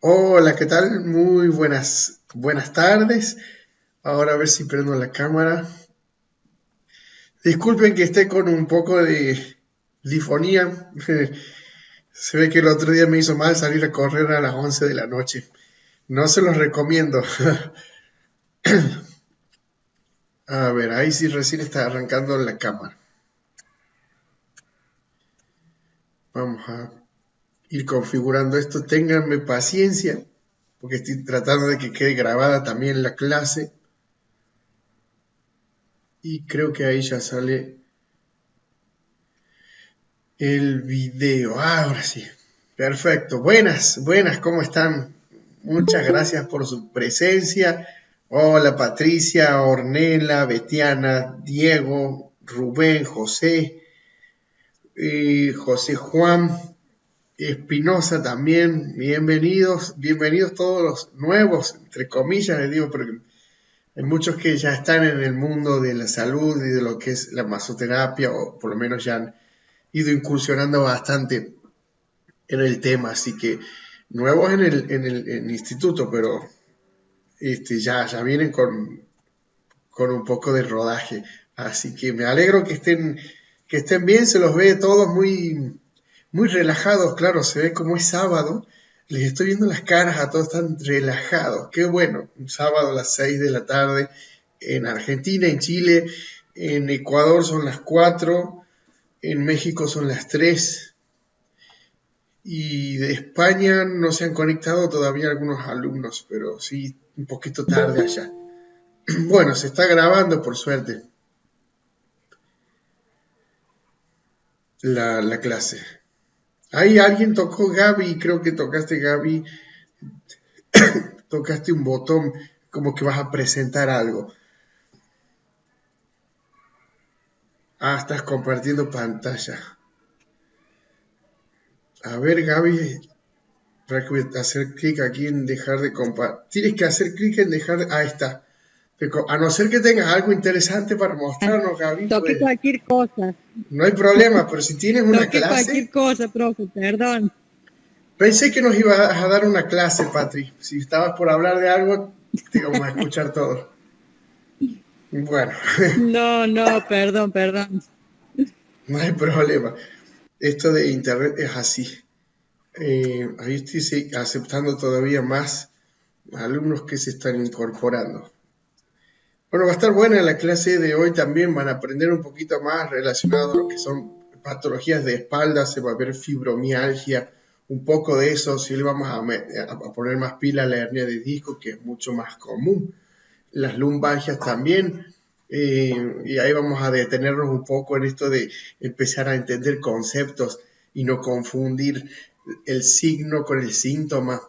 Hola, ¿qué tal? Muy buenas tardes. Ahora a ver si prendo la cámara. Disculpen que esté con un poco de lifonía. Se ve que el otro día me hizo mal salir a correr a las 11 de la noche. No se los recomiendo. A ver, ahí sí recién está arrancando la cámara. Vamos a ir configurando esto. Ténganme paciencia, porque estoy tratando de que quede grabada también la clase. Y creo que ahí ya sale el video. Ahora sí. Perfecto. Buenas, ¿cómo están? Muchas gracias por su presencia. Hola Patricia, Ornella, Betiana, Diego, Rubén, José, José Juan, Espinosa también. Bienvenidos todos los nuevos, entre comillas, les digo, porque hay muchos que ya están en el mundo de la salud y de lo que es la masoterapia, o por lo menos ya han ido incursionando bastante en el tema, así que nuevos en el instituto, pero ya vienen con un poco de rodaje. Así que me alegro que estén bien, se los ve todos muy relajados, claro, se ve como es sábado, les estoy viendo las caras a todos, están relajados, qué bueno, un sábado a las 6 de la tarde en Argentina, en Chile, en Ecuador son las 4, en México son las 3. Y de España no se han conectado todavía algunos alumnos, pero sí un poquito tarde allá. Bueno, se está grabando por suerte la clase. Ahí alguien tocó Gaby, creo que tocaste Gaby, tocaste un botón como que vas a presentar algo. Ah, estás compartiendo pantalla. A ver, Gaby, hacer clic aquí en dejar de compartir. Tienes que hacer clic en dejar de... Ahí está. A no ser que tengas algo interesante para mostrarnos, Gaby, Toqué pues cualquier cosa. no hay problema, pero si tienes una Toqué cualquier clase, cosa, profe, perdón. pensé que nos ibas a dar una clase, Patri. Si estabas por hablar de algo, te íbamos a escuchar todo. Bueno, No, perdón. no hay problema. Esto de internet es así. Ahí estoy aceptando todavía más alumnos que se están incorporando. Bueno, va a estar buena la clase de hoy también. Van a aprender un poquito más relacionado a lo que son patologías de espalda. Se va a ver fibromialgia, un poco de eso. Sí le vamos a poner más pila a la hernia de disco, que es mucho más común. Las lumbalgias también. Y ahí vamos a detenernos un poco en esto de empezar a entender conceptos y no confundir el signo con el síntoma.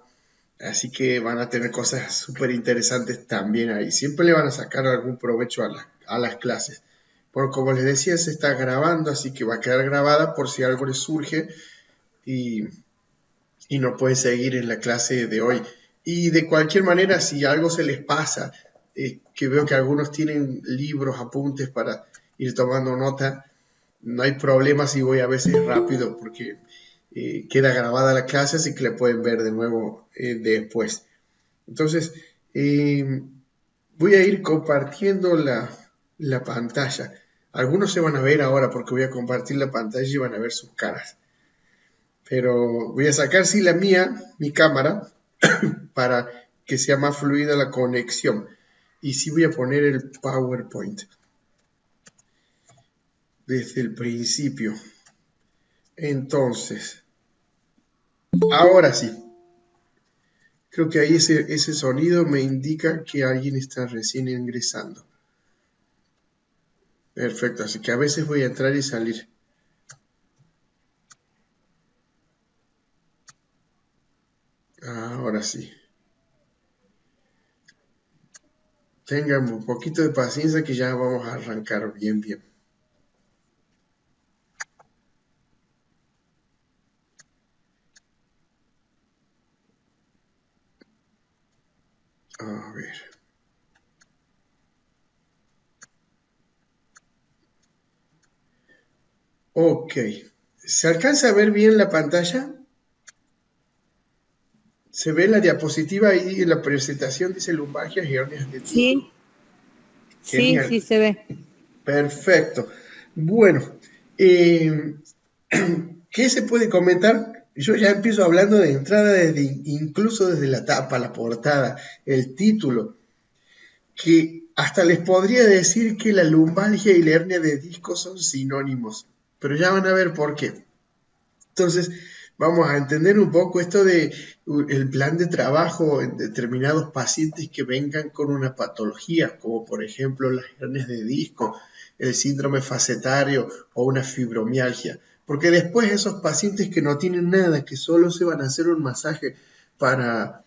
Así que van a tener cosas súper interesantes también ahí. Siempre le van a sacar algún provecho a las clases. Bueno, como les decía, se está grabando, así que va a quedar grabada por si algo les surge y, y no pueden seguir en la clase de hoy. Y de cualquier manera, si algo se les pasa, que veo que algunos tienen libros, apuntes para ir tomando nota, no hay problema si voy a veces rápido porque queda grabada la clase, así que la pueden ver de nuevo después. Entonces, eh, voy a ir compartiendo la pantalla. Algunos se van a ver ahora porque voy a compartir la pantalla y van a ver sus caras. Pero voy a sacar, sí, mi cámara, para que sea más fluida la conexión. Y sí voy a poner el PowerPoint desde el principio. Entonces, ahora sí. Creo que ahí ese sonido me indica que alguien está recién ingresando. Perfecto, así que a veces voy a entrar y salir. Ahora sí. Tengan un poquito de paciencia que ya vamos a arrancar bien. A ver. Ok. ¿Se alcanza a ver bien la pantalla? Se ve la diapositiva ahí en la presentación, dice lumbalgias y hernias de disco. Sí, sí, Genial, sí se ve. perfecto. Bueno, eh, ¿qué se puede comentar? Yo ya empiezo hablando de entrada incluso desde la tapa, la portada, el título, que hasta les podría decir que la lumbalgia y la hernia de disco son sinónimos, pero ya van a ver por qué. Entonces, vamos a entender un poco esto de el plan de trabajo en determinados pacientes que vengan con una patología, como por ejemplo las hernias de disco, el síndrome facetario o una fibromialgia. Porque después esos pacientes que no tienen nada, que solo se van a hacer un masaje para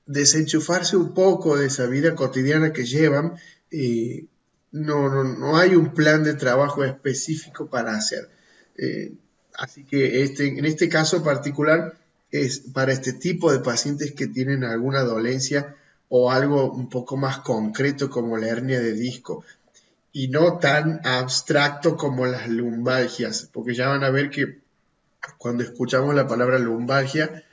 desenchufarse un poco de esa vida cotidiana que llevan, eh, no hay un plan de trabajo específico para hacer. Eh, Así que en este caso particular es para este tipo de pacientes que tienen alguna dolencia o algo un poco más concreto como la hernia de disco y no tan abstracto como las lumbalgias, porque ya van a ver que cuando escuchamos la palabra lumbalgia,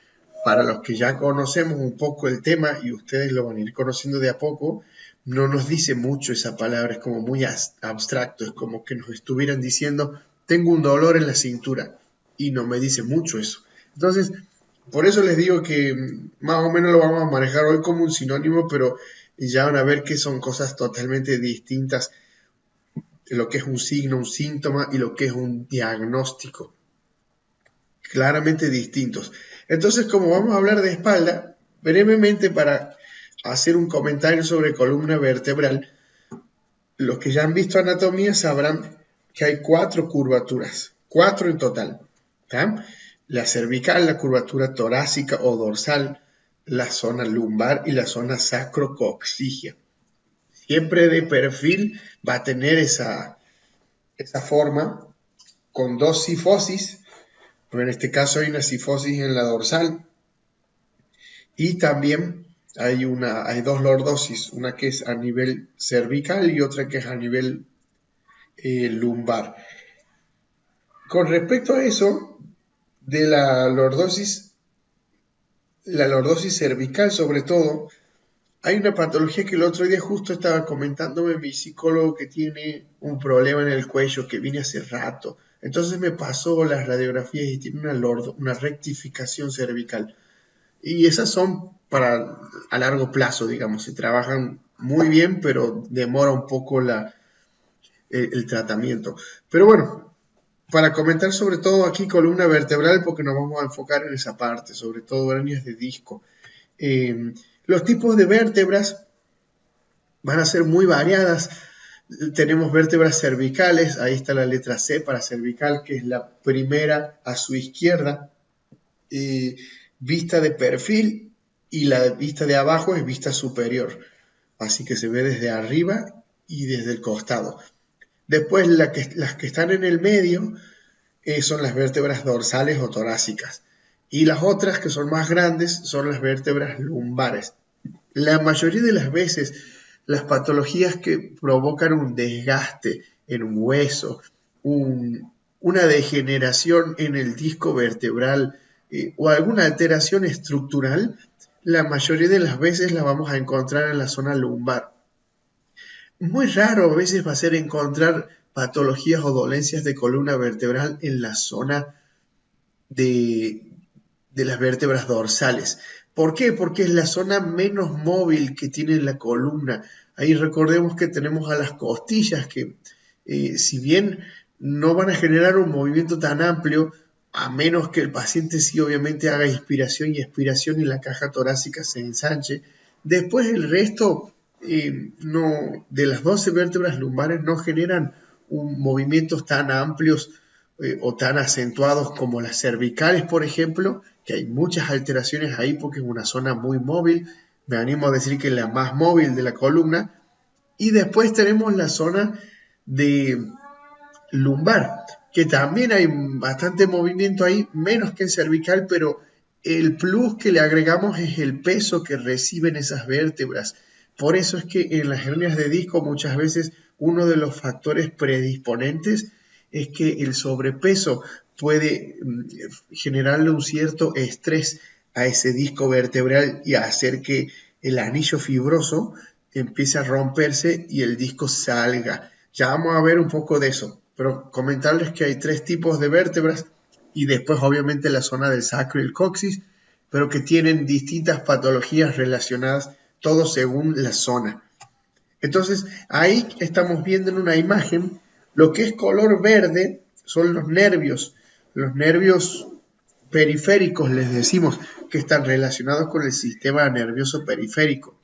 para los que ya conocemos un poco el tema y ustedes lo van a ir conociendo de a poco, no nos dice mucho esa palabra, es como muy abstracto, es como que nos estuvieran diciendo, tengo un dolor en la cintura y no me dice mucho eso. Entonces, por eso les digo que más o menos lo vamos a manejar hoy como un sinónimo, pero ya van a ver que son cosas totalmente distintas, lo que es un signo, un síntoma y lo que es un diagnóstico, claramente distintos. Entonces, como vamos a hablar de espalda, brevemente para hacer un comentario sobre columna vertebral, los que ya han visto anatomía sabrán que hay 4 curvaturas, 4 en total. ¿Tá? La cervical, la curvatura torácica o dorsal, la zona lumbar y la zona sacrocoxígea. Siempre de perfil va a tener esa forma con 2 cifosis, pero en este caso hay una cifosis en la dorsal y también hay 2 lordosis, una que es a nivel cervical y otra que es a nivel lumbar. Con respecto a eso, de la lordosis cervical sobre todo, hay una patología que el otro día justo estaba comentándome mi psicólogo que tiene un problema en el cuello que viene hace rato. Entonces me pasó las radiografías y tiene una rectificación cervical. Y esas son para a largo plazo, digamos, se trabajan muy bien, pero demora un poco el tratamiento. Pero bueno, para comentar sobre todo aquí columna vertebral, porque nos vamos a enfocar en esa parte, sobre todo hernias de disco. Los tipos de vértebras van a ser muy variadas. Tenemos vértebras cervicales, ahí está la letra C para cervical, que es la primera a su izquierda, vista de perfil, y la vista de abajo es vista superior, así que se ve desde arriba y desde el costado. Después las que están en el medio son las vértebras dorsales o torácicas, y las otras que son más grandes son las vértebras lumbares. La mayoría de las veces las patologías que provocan un desgaste en un hueso, una degeneración en el disco vertebral o alguna alteración estructural, la mayoría de las veces la vamos a encontrar en la zona lumbar. Muy raro a veces va a ser encontrar patologías o dolencias de columna vertebral en la zona de, de las vértebras dorsales. ¿Por qué? Porque es la zona menos móvil que tiene la columna. Ahí recordemos que tenemos a las costillas que, si bien no van a generar un movimiento tan amplio, a menos que el paciente sí obviamente haga inspiración y expiración y la caja torácica se ensanche, después el resto de las 12 vértebras lumbares no generan movimientos tan amplios o tan acentuados como las cervicales, por ejemplo, que hay muchas alteraciones ahí porque es una zona muy móvil, me animo a decir que es la más móvil de la columna, y después tenemos la zona de lumbar, que también hay bastante movimiento ahí, menos que en cervical, pero el plus que le agregamos es el peso que reciben esas vértebras. Por eso es que en las hernias de disco muchas veces uno de los factores predisponentes es que el sobrepeso puede generarle un cierto estrés a ese disco vertebral y a hacer que el anillo fibroso empiece a romperse y el disco salga. Ya vamos a ver un poco de eso, pero comentarles que hay 3 tipos de vértebras y después obviamente la zona del sacro y el coxis, pero que tienen distintas patologías relacionadas, todo según la zona. Entonces, ahí estamos viendo en una imagen lo que es color verde son los nervios periféricos, les decimos, que están relacionados con el sistema nervioso periférico.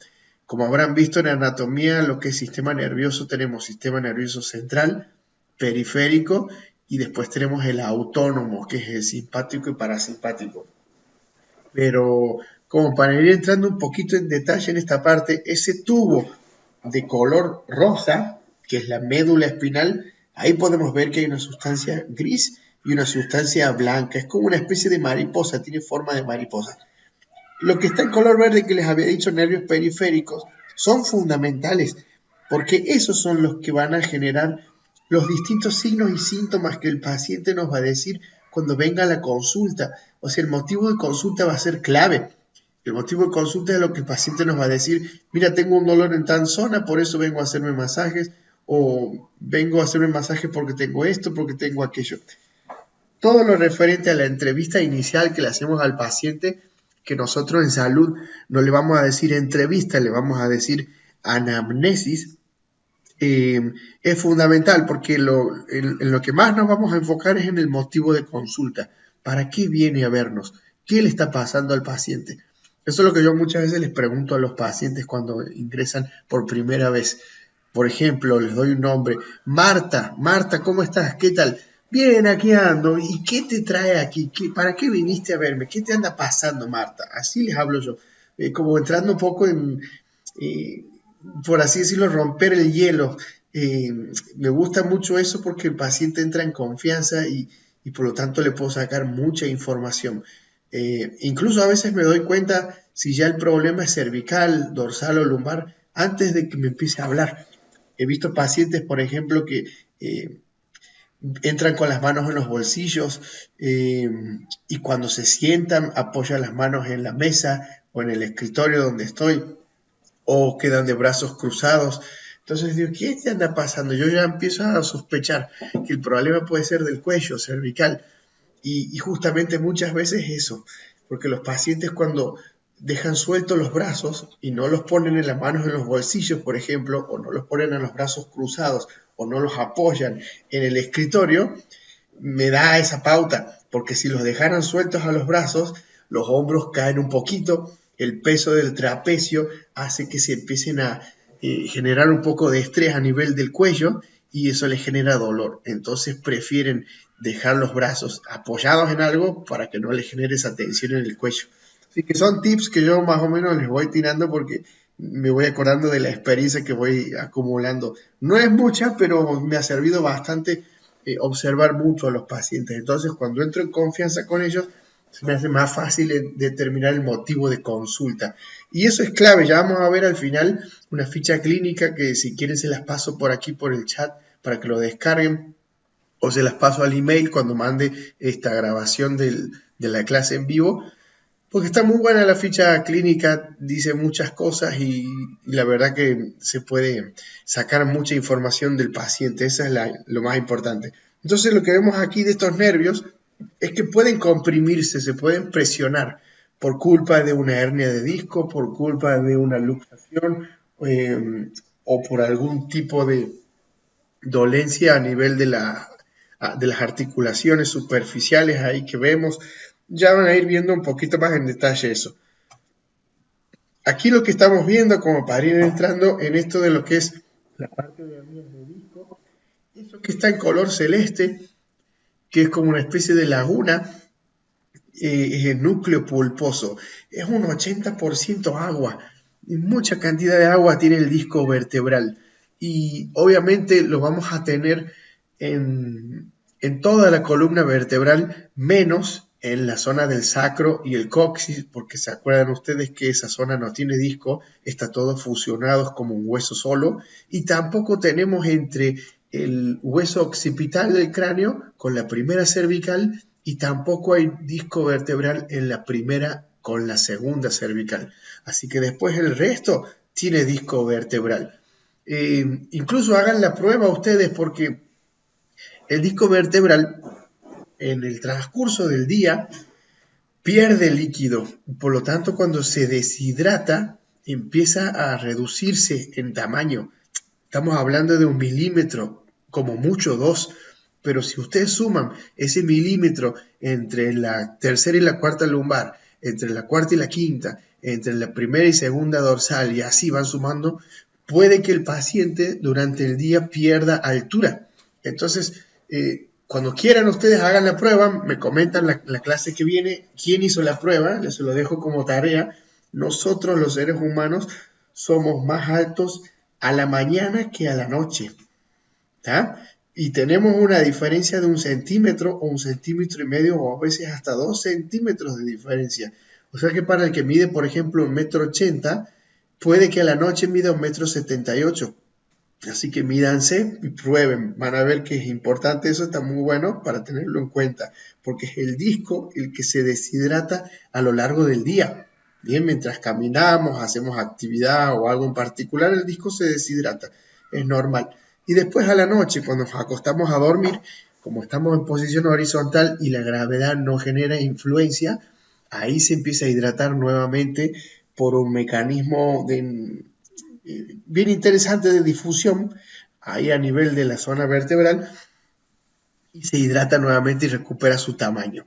Como habrán visto en anatomía, lo que es sistema nervioso, tenemos sistema nervioso central, periférico, y después tenemos el autónomo, que es el simpático y parasimpático. Pero como para ir entrando un poquito en detalle en esta parte, ese tubo de color rosa, que es la médula espinal, ahí podemos ver que hay una sustancia gris y una sustancia blanca. Es como una especie de mariposa, tiene forma de mariposa. Lo que está en color verde que les había dicho, nervios periféricos, son fundamentales, porque esos son los que van a generar los distintos signos y síntomas que el paciente nos va a decir cuando venga a la consulta. O sea, el motivo de consulta va a ser clave. El motivo de consulta es lo que el paciente nos va a decir: mira, tengo un dolor en tal zona, por eso vengo a hacerme masajes, o vengo a hacerme masajes porque tengo esto, porque tengo aquello. Todo lo referente a la entrevista inicial que le hacemos al paciente, que nosotros en salud no le vamos a decir entrevista, le vamos a decir anamnesis, es fundamental, porque en lo que más nos vamos a enfocar es en el motivo de consulta. ¿Para qué viene a vernos? ¿Qué le está pasando al paciente? Eso es lo que yo muchas veces les pregunto a los pacientes cuando ingresan por primera vez. Por ejemplo, les doy un nombre: Marta, Marta, ¿cómo estás? ¿Qué tal? Bien, aquí ando. ¿Y qué te trae aquí? ¿Para qué viniste a verme? ¿Qué te anda pasando, Marta? Así les hablo yo, como entrando un poco en, eh, por así decirlo, romper el hielo. Me gusta mucho eso porque el paciente entra en confianza y por lo tanto le puedo sacar mucha información. Incluso a veces me doy cuenta si ya el problema es cervical, dorsal o lumbar antes de que me empiece a hablar. He visto pacientes, por ejemplo, que entran con las manos en los bolsillos, y cuando se sientan apoyan las manos en la mesa o en el escritorio donde estoy, o quedan de brazos cruzados. Entonces digo, ¿qué te anda pasando? Yo ya empiezo a sospechar que el problema puede ser del cuello cervical, y justamente muchas veces eso, porque los pacientes cuando dejan sueltos los brazos y no los ponen en las manos en los bolsillos, por ejemplo, o no los ponen en los brazos cruzados, o no los apoyan en el escritorio, me da esa pauta, porque si los dejaran sueltos a los brazos, los hombros caen un poquito, el peso del trapecio hace que se empiecen a generar un poco de estrés a nivel del cuello, y eso les genera dolor. Entonces prefieren dejar los brazos apoyados en algo para que no les genere esa tensión en el cuello. Así que son tips que yo más o menos les voy tirando porque me voy acordando de la experiencia que voy acumulando. No es mucha, pero me ha servido bastante observar mucho a los pacientes. Entonces, cuando entro en confianza con ellos, se me hace más fácil determinar el motivo de consulta. Y eso es clave. Ya vamos a ver al final una ficha clínica que, si quieren, se las paso por aquí por el chat para que lo descarguen, o se las paso al email cuando mande esta grabación de la clase en vivo, porque está muy buena la ficha clínica, dice muchas cosas y la verdad que se puede sacar mucha información del paciente. Eso es lo más importante. Entonces, lo que vemos aquí de estos nervios es que pueden comprimirse, se pueden presionar por culpa de una hernia de disco, por culpa de una luxación, o por algún tipo de dolencia a nivel de las articulaciones superficiales ahí que vemos. Ya van a ir viendo un poquito más en detalle eso. Aquí lo que estamos viendo, como para ir entrando en esto de lo que es la parte de hernias de disco, eso que está en color celeste, que es como una especie de laguna, es el núcleo pulposo. Es un 80% agua, y mucha cantidad de agua tiene el disco vertebral. Y obviamente lo vamos a tener en toda la columna vertebral, menos en la zona del sacro y el coxis, porque se acuerdan ustedes que esa zona no tiene disco, está todo fusionado como un hueso solo, y tampoco tenemos entre el hueso occipital del cráneo con la primera cervical, y tampoco hay disco vertebral en la primera con la segunda cervical. Así que después el resto tiene disco vertebral. Incluso hagan la prueba ustedes porque el disco vertebral en el transcurso del día pierde líquido. Por lo tanto, cuando se deshidrata, empieza a reducirse en tamaño. Estamos hablando de 1 milímetro, como mucho 2. Pero si ustedes suman ese milímetro entre la tercera y la cuarta lumbar, entre la cuarta y la quinta, entre la primera y segunda dorsal, y así van sumando, puede que el paciente durante el día pierda altura. Entonces, cuando quieran ustedes hagan la prueba, me comentan la clase que viene, quién hizo la prueba, les lo dejo como tarea. Nosotros los seres humanos somos más altos a la mañana que a la noche, ¿tá? Y tenemos una diferencia de 1 centímetro o 1,5 centímetros o a veces hasta 2 centímetros de diferencia. O sea que para el que mide, por ejemplo, 1,80 m, puede que a la noche mida 1,78 m. Así que mídanse y prueben, van a ver que es importante, eso está muy bueno para tenerlo en cuenta, porque es el disco el que se deshidrata a lo largo del día. Bien, mientras caminamos, hacemos actividad o algo en particular, el disco se deshidrata, es normal. Y después a la noche, cuando nos acostamos a dormir, como estamos en posición horizontal y la gravedad no genera influencia, ahí se empieza a hidratar nuevamente por un mecanismo bien interesante de difusión, ahí a nivel de la zona vertebral, y se hidrata nuevamente y recupera su tamaño.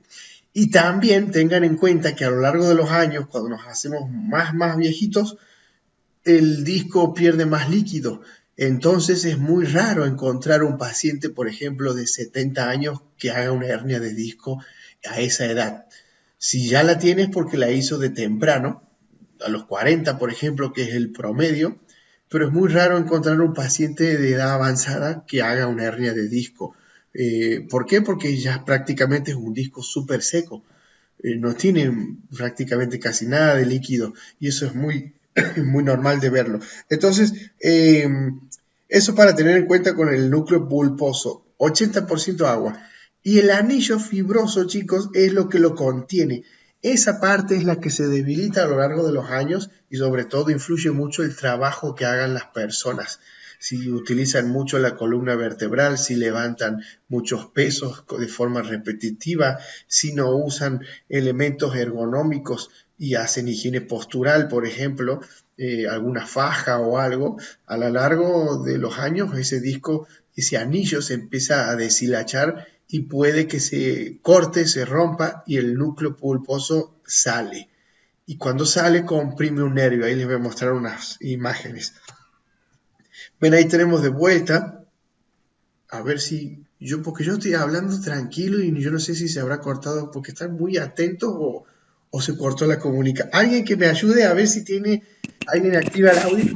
Y también tengan en cuenta que a lo largo de los años, cuando nos hacemos más viejitos, el disco pierde más líquido. Entonces es muy raro encontrar un paciente, por ejemplo, de 70 años que haga una hernia de disco a esa edad. Si ya la tiene es porque la hizo de temprano, a los 40, por ejemplo, que es el promedio, pero es muy raro encontrar un paciente de edad avanzada que haga una hernia de disco. ¿Por qué? Porque ya prácticamente es un disco súper seco. No tiene prácticamente casi nada de líquido y eso es muy, muy normal de verlo. Entonces, eso para tener en cuenta con el núcleo pulposo, 80% agua. Y el anillo fibroso, chicos, es lo que lo contiene. Esa parte es la que se debilita a lo largo de los años y sobre todo influye mucho el trabajo que hagan las personas. Si utilizan mucho la columna vertebral, si levantan muchos pesos de forma repetitiva, si no usan elementos ergonómicos y hacen higiene postural, por ejemplo, alguna faja o algo, a lo largo de los años ese disco, ese anillo se empieza a deshilachar y puede que se corte, se rompa y el núcleo pulposo sale. Y cuando sale comprime un nervio. Ahí les voy a mostrar unas imágenes. Ven, ahí tenemos de vuelta. A ver si porque yo estoy hablando tranquilo y yo no sé si se habrá cortado porque están muy atentos o se cortó la comunicación. Alguien que me ayude a ver si tiene alguien activa el audio.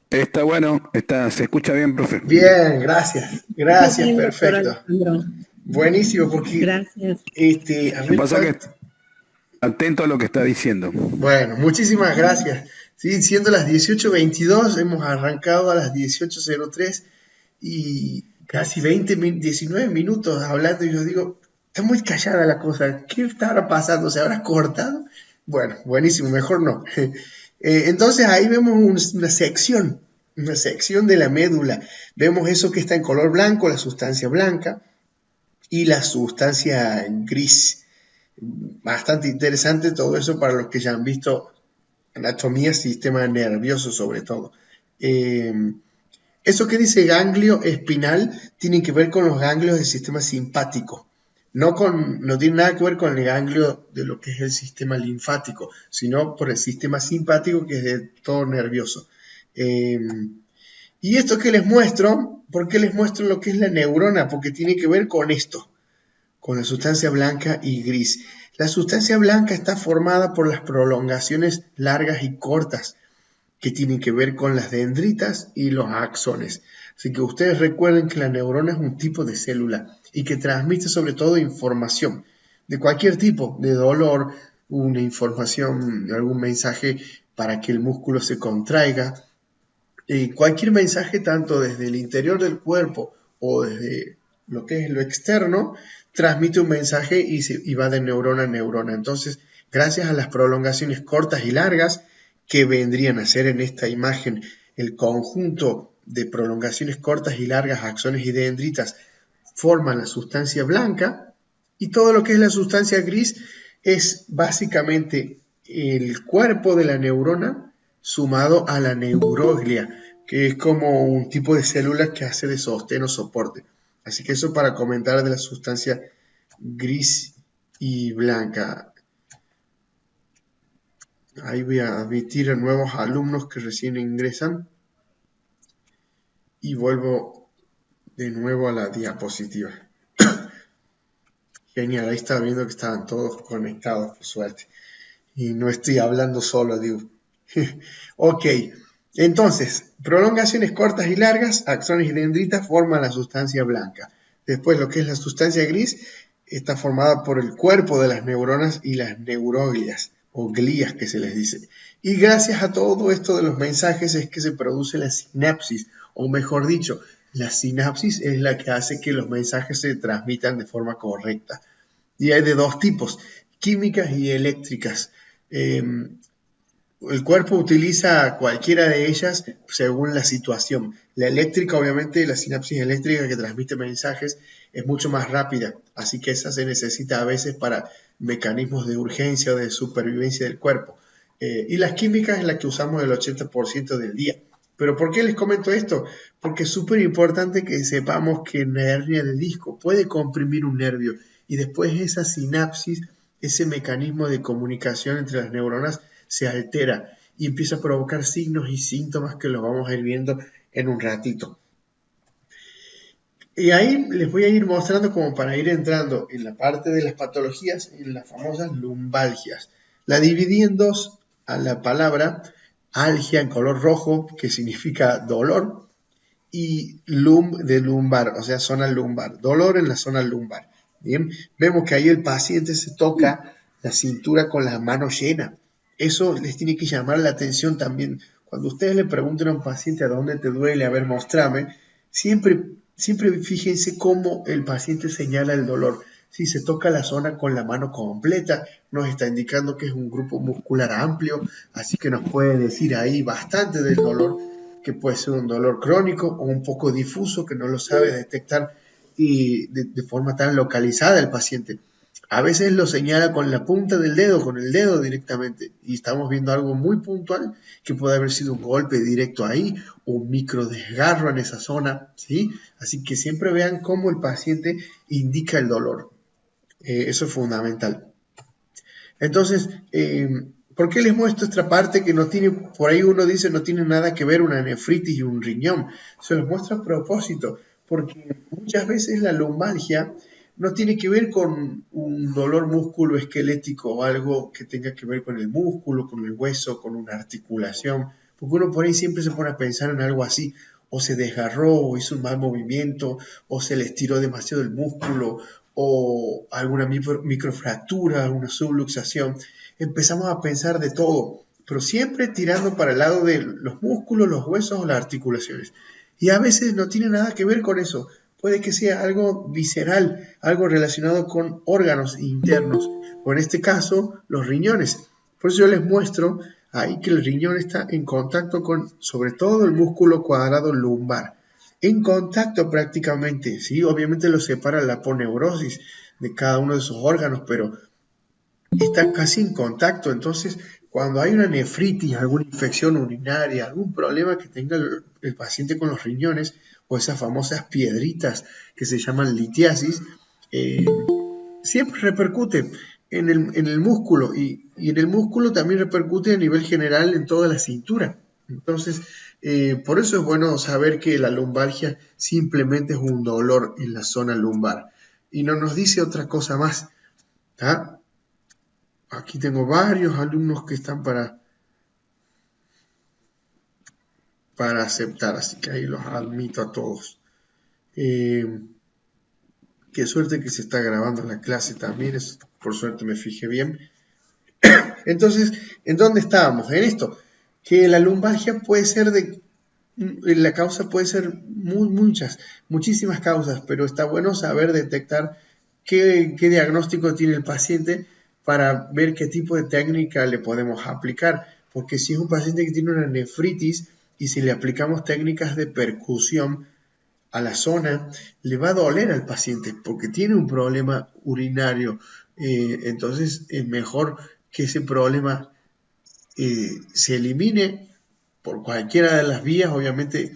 Está bueno, se escucha bien, profe. Bien, gracias, Bien, doctor perfecto. Alejandro. Buenísimo, porque Gracias. a Lo que ver pasa es que atento a lo que está diciendo. Bueno, muchísimas gracias. Sí, siendo las 18:22, hemos arrancado a las 18:03 y casi 19 minutos hablando y yo digo, está muy callada la cosa, ¿qué estará pasando? ¿Se habrá cortado? Bueno, buenísimo, mejor no. Entonces ahí vemos una sección de la médula. Vemos eso que está en color blanco, la sustancia blanca, y la sustancia gris. Bastante interesante todo eso para los que ya han visto anatomía, sistema nervioso sobre todo. Eso que dice ganglio espinal tiene que ver con los ganglios del sistema simpático. No tiene nada que ver con el ganglio de lo que es el sistema linfático, sino por el sistema simpático que es de todo nervioso. Y esto que les muestro, ¿por qué les muestro lo que es la neurona? Porque tiene que ver con esto, con la sustancia blanca y gris. La sustancia blanca está formada por las prolongaciones largas y cortas que tienen que ver con las dendritas y los axones. Así que ustedes recuerden que la neurona es un tipo de célula y que transmite sobre todo información de cualquier tipo, de dolor, una información, algún mensaje para que el músculo se contraiga. Cualquier mensaje tanto desde el interior del cuerpo o desde lo que es lo externo, transmite un mensaje y va de neurona a neurona. Entonces, gracias a las prolongaciones cortas y largas, que vendrían a ser en esta imagen el conjunto de prolongaciones cortas y largas, axones y dendritas, forman la sustancia blanca, y todo lo que es la sustancia gris es básicamente el cuerpo de la neurona sumado a la neuroglia, que es como un tipo de célula que hace de sostén o soporte. Así que eso para comentar de la sustancia gris y blanca. Ahí voy a admitir a nuevos alumnos que recién ingresan y vuelvo de nuevo a la diapositiva. Genial, ahí estaba viendo que estaban todos conectados, por suerte. Y no estoy hablando solo, digo. Ok, entonces, prolongaciones cortas y largas, axones y dendritas forman la sustancia blanca. Después, lo que es la sustancia gris está formada por el cuerpo de las neuronas y las neuroglias, o glías que se les dice. Y gracias a todo esto de los mensajes es que se produce la sinapsis, o mejor dicho, la sinapsis es la que hace que los mensajes se transmitan de forma correcta. Y hay de dos tipos, químicas y eléctricas. El cuerpo utiliza cualquiera de ellas según la situación. La eléctrica, obviamente, la sinapsis eléctrica que transmite mensajes es mucho más rápida, así que esa se necesita a veces para mecanismos de urgencia o de supervivencia del cuerpo. Y las químicas es la que usamos el 80% del día. ¿Pero por qué les comento esto? Porque es súper importante que sepamos que una hernia de disco puede comprimir un nervio y después esa sinapsis, ese mecanismo de comunicación entre las neuronas, se altera y empieza a provocar signos y síntomas que los vamos a ir viendo en un ratito. Y ahí les voy a ir mostrando como para ir entrando en la parte de las patologías, en las famosas lumbalgias. La dividí en dos a la palabra algia en color rojo, que significa dolor, y de lumbar, o sea, zona lumbar, dolor en la zona lumbar. Bien, vemos que ahí el paciente se toca la cintura con la mano llena. Eso les tiene que llamar la atención también. Cuando ustedes le pregunten a un paciente a dónde te duele, a ver, mostrame, siempre fíjense cómo el paciente señala el dolor. Si se toca la zona con la mano completa, nos está indicando que es un grupo muscular amplio, así que nos puede decir ahí bastante del dolor, que puede ser un dolor crónico o un poco difuso que no lo sabe detectar y de forma tan localizada el paciente. A veces lo señala con la punta del dedo, con el dedo directamente, y estamos viendo algo muy puntual que puede haber sido un golpe directo ahí o un micro desgarro en esa zona, ¿sí? Así que siempre vean cómo el paciente indica el dolor. Eso es fundamental. Entonces, ¿por qué les muestro esta parte que no tiene, por ahí uno dice no tiene nada que ver una nefritis y un riñón? Se los muestro a propósito, porque muchas veces la lumbalgia no tiene que ver con un dolor musculoesquelético o algo que tenga que ver con el músculo, con el hueso, con una articulación, porque uno por ahí siempre se pone a pensar en algo así, o se desgarró, o hizo un mal movimiento, o se le estiró demasiado el músculo, o alguna microfractura, alguna subluxación. Empezamos a pensar de todo, pero siempre tirando para el lado de los músculos, los huesos o las articulaciones. Y a veces no tiene nada que ver con eso. Puede que sea algo visceral, algo relacionado con órganos internos, o en este caso, los riñones. Por eso yo les muestro ahí que el riñón está en contacto con, sobre todo, el músculo cuadrado lumbar. En contacto prácticamente, ¿sí? Obviamente lo separa la aponeurosis de cada uno de esos órganos, pero está casi en contacto. Entonces, cuando hay una nefritis, alguna infección urinaria, algún problema que tenga el paciente con los riñones, o esas famosas piedritas que se llaman litiasis, siempre repercute en el músculo y en el músculo también repercute a nivel general en toda la cintura. Entonces, por eso es bueno saber que la lumbalgia simplemente es un dolor en la zona lumbar y no nos dice otra cosa más. ¿Tá? Aquí tengo varios alumnos que están para aceptar, así que ahí los admito a todos. Qué suerte que se está grabando la clase también, por suerte me fijé bien. Entonces, ¿en dónde estábamos? En esto, que la lumbalgia puede ser la causa puede ser muchísimas causas, pero está bueno saber detectar qué diagnóstico tiene el paciente para ver qué tipo de técnica le podemos aplicar. Porque si es un paciente que tiene una nefritis y si le aplicamos técnicas de percusión a la zona, le va a doler al paciente porque tiene un problema urinario. Entonces es mejor que ese problema se elimine por cualquiera de las vías. Obviamente,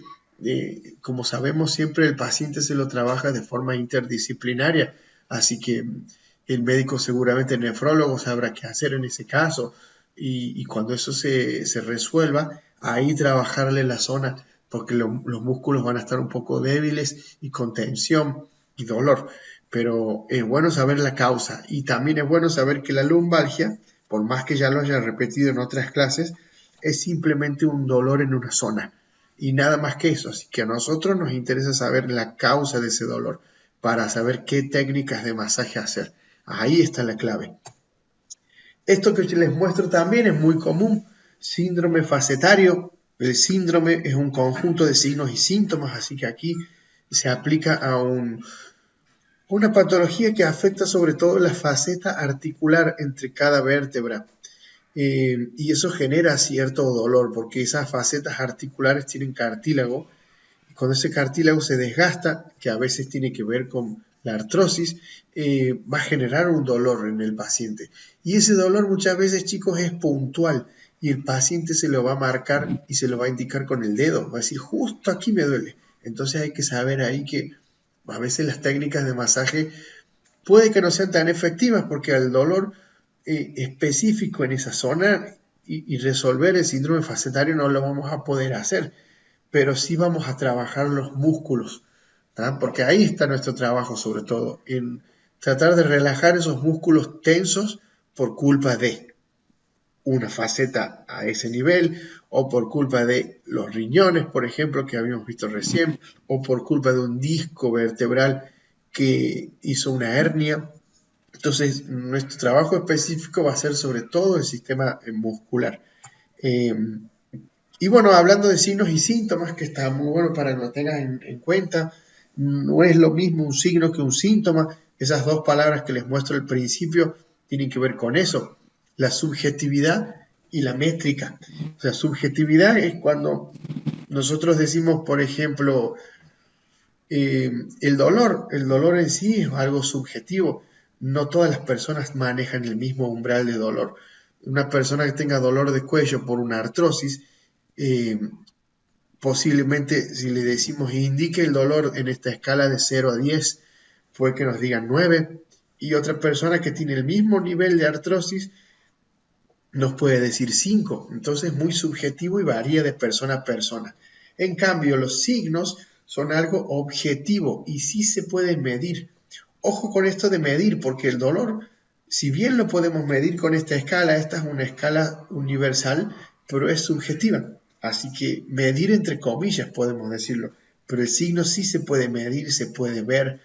como sabemos, siempre el paciente se lo trabaja de forma interdisciplinaria, así que el médico, seguramente el nefrólogo, sabrá qué hacer en ese caso, y cuando eso se resuelva, ahí trabajarle la zona, porque los músculos van a estar un poco débiles y con tensión y dolor. Pero es bueno saber la causa, y también es bueno saber que la lumbalgia, por más que ya lo haya repetido en otras clases, es simplemente un dolor en una zona y nada más que eso. Así que a nosotros nos interesa saber la causa de ese dolor para saber qué técnicas de masaje hacer. Ahí está la clave. Esto que les muestro también es muy común, síndrome facetario. El síndrome es un conjunto de signos y síntomas, así que aquí se aplica a una patología que afecta sobre todo la faceta articular entre cada vértebra. Y eso genera cierto dolor porque esas facetas articulares tienen cartílago, y cuando ese cartílago se desgasta, que a veces tiene que ver con la artrosis, va a generar un dolor en el paciente. Y ese dolor muchas veces, chicos, es puntual y el paciente se lo va a marcar y se lo va a indicar con el dedo, va a decir justo aquí me duele. Entonces hay que saber ahí que a veces las técnicas de masaje puede que no sean tan efectivas porque al dolor específico en esa zona y resolver el síndrome facetario no lo vamos a poder hacer, pero sí vamos a trabajar los músculos, ¿tá? Porque ahí está nuestro trabajo, sobre todo, en tratar de relajar esos músculos tensos por culpa de una faceta a ese nivel, o por culpa de los riñones, por ejemplo, que habíamos visto recién, o por culpa de un disco vertebral que hizo una hernia. Entonces, nuestro trabajo específico va a ser sobre todo el sistema muscular. Eh, y bueno, hablando de signos y síntomas, que está muy bueno para que lo tengas en cuenta, no es lo mismo un signo que un síntoma. Esas dos palabras que les muestro al principio tienen que ver con eso, la subjetividad y la métrica. O sea, subjetividad es cuando nosotros decimos, por ejemplo, el dolor en sí es algo subjetivo. No todas las personas manejan el mismo umbral de dolor. Una persona que tenga dolor de cuello por una artrosis, eh, posiblemente si le decimos indique el dolor en esta escala de 0 a 10, puede que nos digan 9. Y otra persona que tiene el mismo nivel de artrosis nos puede decir 5. Entonces es muy subjetivo y varía de persona a persona. En cambio, los signos son algo objetivo y sí se pueden medir. Ojo con esto de medir, porque el dolor, si bien lo podemos medir con esta escala, esta es una escala universal, pero es subjetiva. Así que medir entre comillas podemos decirlo, pero el signo sí se puede medir, se puede ver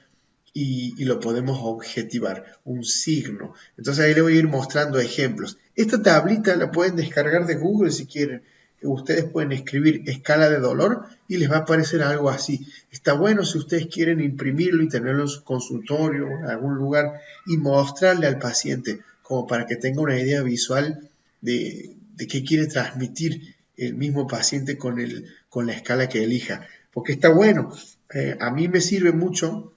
y lo podemos objetivar, un signo. Entonces ahí le voy a ir mostrando ejemplos. Esta tablita la pueden descargar de Google si quieren. Ustedes pueden escribir escala de dolor y les va a aparecer algo así. Está bueno si ustedes quieren imprimirlo y tenerlo en su consultorio o en algún lugar y mostrarle al paciente como para que tenga una idea visual de qué quiere transmitir el mismo paciente con la escala que elija. Porque está bueno. A mí me sirve mucho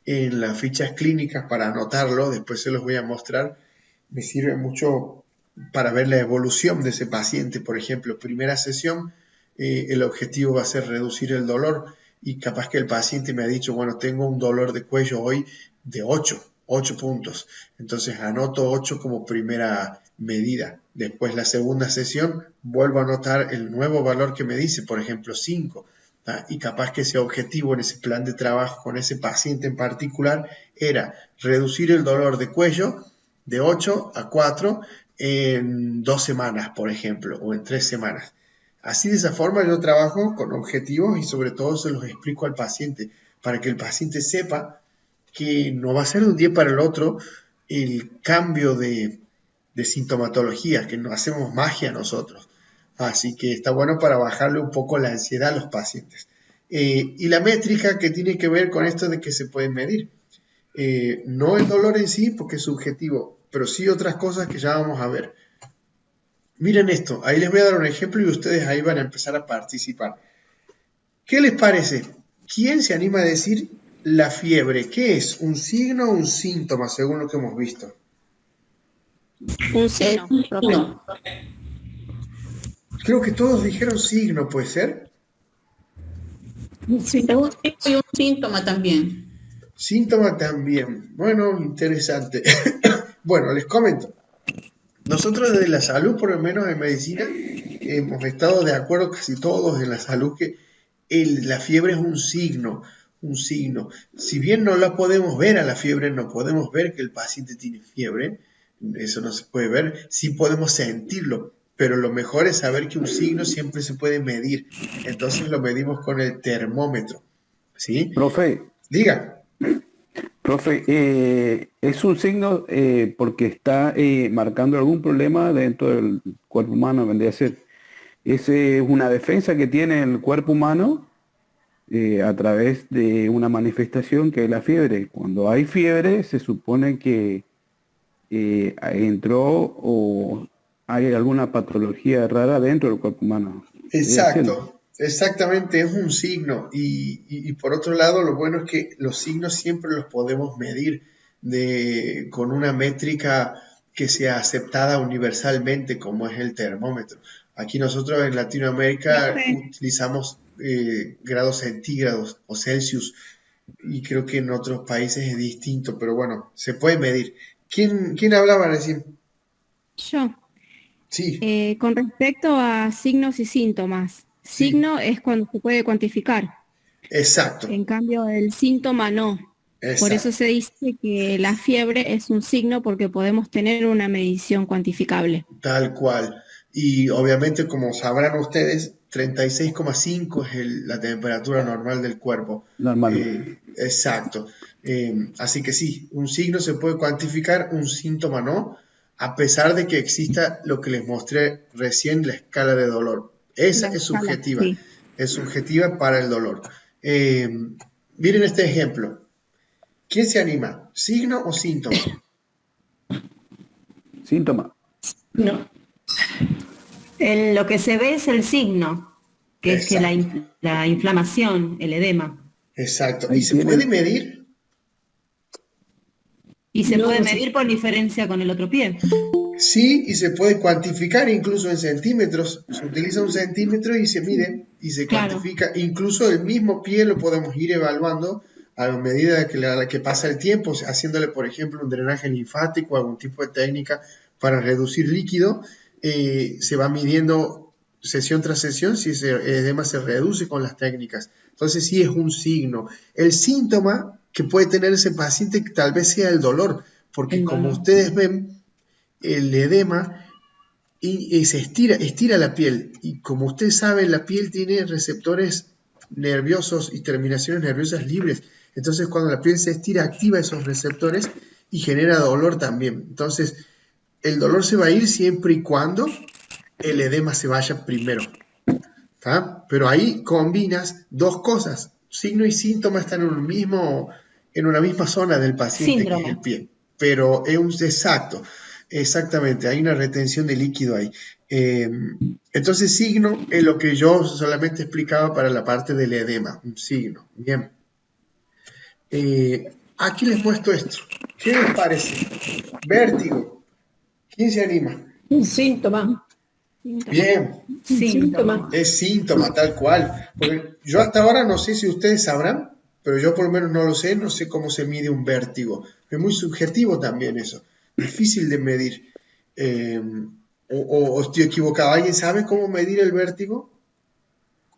en las fichas clínicas para anotarlo, después se los voy a mostrar. Me sirve mucho para ver la evolución de ese paciente. Por ejemplo, primera sesión, el objetivo va a ser reducir el dolor y capaz que el paciente me ha dicho, bueno, tengo un dolor de cuello hoy de 8 puntos. Entonces anoto 8 como primera medida. Después la segunda sesión vuelvo a anotar el nuevo valor que me dice, por ejemplo, 5. Y capaz que ese objetivo en ese plan de trabajo con ese paciente en particular era reducir el dolor de cuello de 8 a 4 en 2 semanas, por ejemplo, o en 3 semanas. Así de esa forma yo trabajo con objetivos y sobre todo se los explico al paciente para que el paciente sepa que no va a ser de un día para el otro el cambio de sintomatología, que no hacemos magia nosotros. Así que está bueno para bajarle un poco la ansiedad a los pacientes. Y la métrica que tiene que ver con esto de que se puede medir. No el dolor en sí, porque es subjetivo, pero sí otras cosas que ya vamos a ver. Miren esto, ahí les voy a dar un ejemplo y ustedes ahí van a empezar a participar. ¿Qué les parece? ¿Quién se anima a decir la fiebre? ¿Qué es? ¿Un signo o un síntoma, según lo que hemos visto? Un signo, profe. No. Creo que todos dijeron signo, ¿puede ser? Sí, un signo y un síntoma también. Síntoma también. Bueno, interesante. Bueno, les comento. Nosotros desde la salud, por lo menos en medicina, hemos estado de acuerdo casi todos en la salud que la fiebre es un signo, un signo. Si bien no la podemos ver a la fiebre, no podemos ver que el paciente tiene fiebre, eso no se puede ver, sí podemos sentirlo, pero lo mejor es saber que un signo siempre se puede medir, entonces lo medimos con el termómetro, ¿sí? Profe, Diga. es un signo porque está marcando algún problema dentro del cuerpo humano, vendría a ser. Es una defensa que tiene el cuerpo humano a través de una manifestación que es la fiebre. Cuando hay fiebre, se supone que entró o hay alguna patología rara dentro del cuerpo humano. Exacto, exactamente, es un signo y por otro lado lo bueno es que los signos siempre los podemos medir con una métrica que sea aceptada universalmente como es el termómetro. Aquí nosotros en Latinoamérica utilizamos grados centígrados o Celsius y creo que en otros países es distinto, pero bueno, se puede medir. ¿Quién hablaba recién? Yo. Sí, Con respecto a signos y síntomas, sí, signo es cuando se puede cuantificar, exacto, en cambio el síntoma no. Por eso exacto. se dice que la fiebre es un signo porque podemos tener una medición cuantificable. Tal cual. Y obviamente, como sabrán ustedes, 36,5 es la temperatura normal del cuerpo. Normal. Exacto. Así que sí, un signo se puede cuantificar, un síntoma no, a pesar de que exista lo que les mostré recién, la escala de dolor. Esa La es escala, subjetiva, sí. es subjetiva para el dolor. Miren este ejemplo. ¿Quién se anima? ¿Signo o síntoma? Síntoma. No. Lo que se ve es el signo, que es que Exacto, la inflamación, el edema. exacto. ¿Y Ahí se puede tienen. medir? Y se No, puede no sé. medir por diferencia con el otro pie. Sí, y se puede cuantificar incluso en centímetros. Se utiliza un centímetro y se mide y se Claro. cuantifica. Incluso el mismo pie lo podemos ir evaluando a medida que pasa el tiempo, haciéndole, por ejemplo, un drenaje linfático, algún tipo de técnica para reducir líquido. Se va midiendo sesión tras sesión si ese edema se reduce con las técnicas. Entonces sí es un signo. El síntoma que puede tener ese paciente tal vez sea el dolor, porque El como dolor. ustedes ven, el edema y se estira la piel. Y como usted sabe, la piel tiene receptores nerviosos y terminaciones nerviosas libres. Entonces, cuando la piel se estira, activa esos receptores y genera dolor también. Entonces, el dolor se va a ir siempre y cuando el edema se vaya primero. ¿Tá? Pero ahí combinas dos cosas. Signo y síntoma están en una misma zona del paciente, que es el Síndrome. pie. Pero es un exacto, exactamente, hay una retención de líquido ahí. Entonces, signo es lo que yo solamente explicaba para la parte del edema, un signo. Bien. Aquí les muestro esto. ¿Qué les parece? Vértigo. ¿Quién se anima? Un síntoma. Síntoma. Bien, Síntoma. es síntoma tal cual. Porque yo hasta ahora no sé si ustedes sabrán, pero yo por lo menos no lo sé, no sé cómo se mide un vértigo. Es muy subjetivo también eso, difícil de medir. O estoy equivocado, ¿alguien sabe cómo medir el vértigo?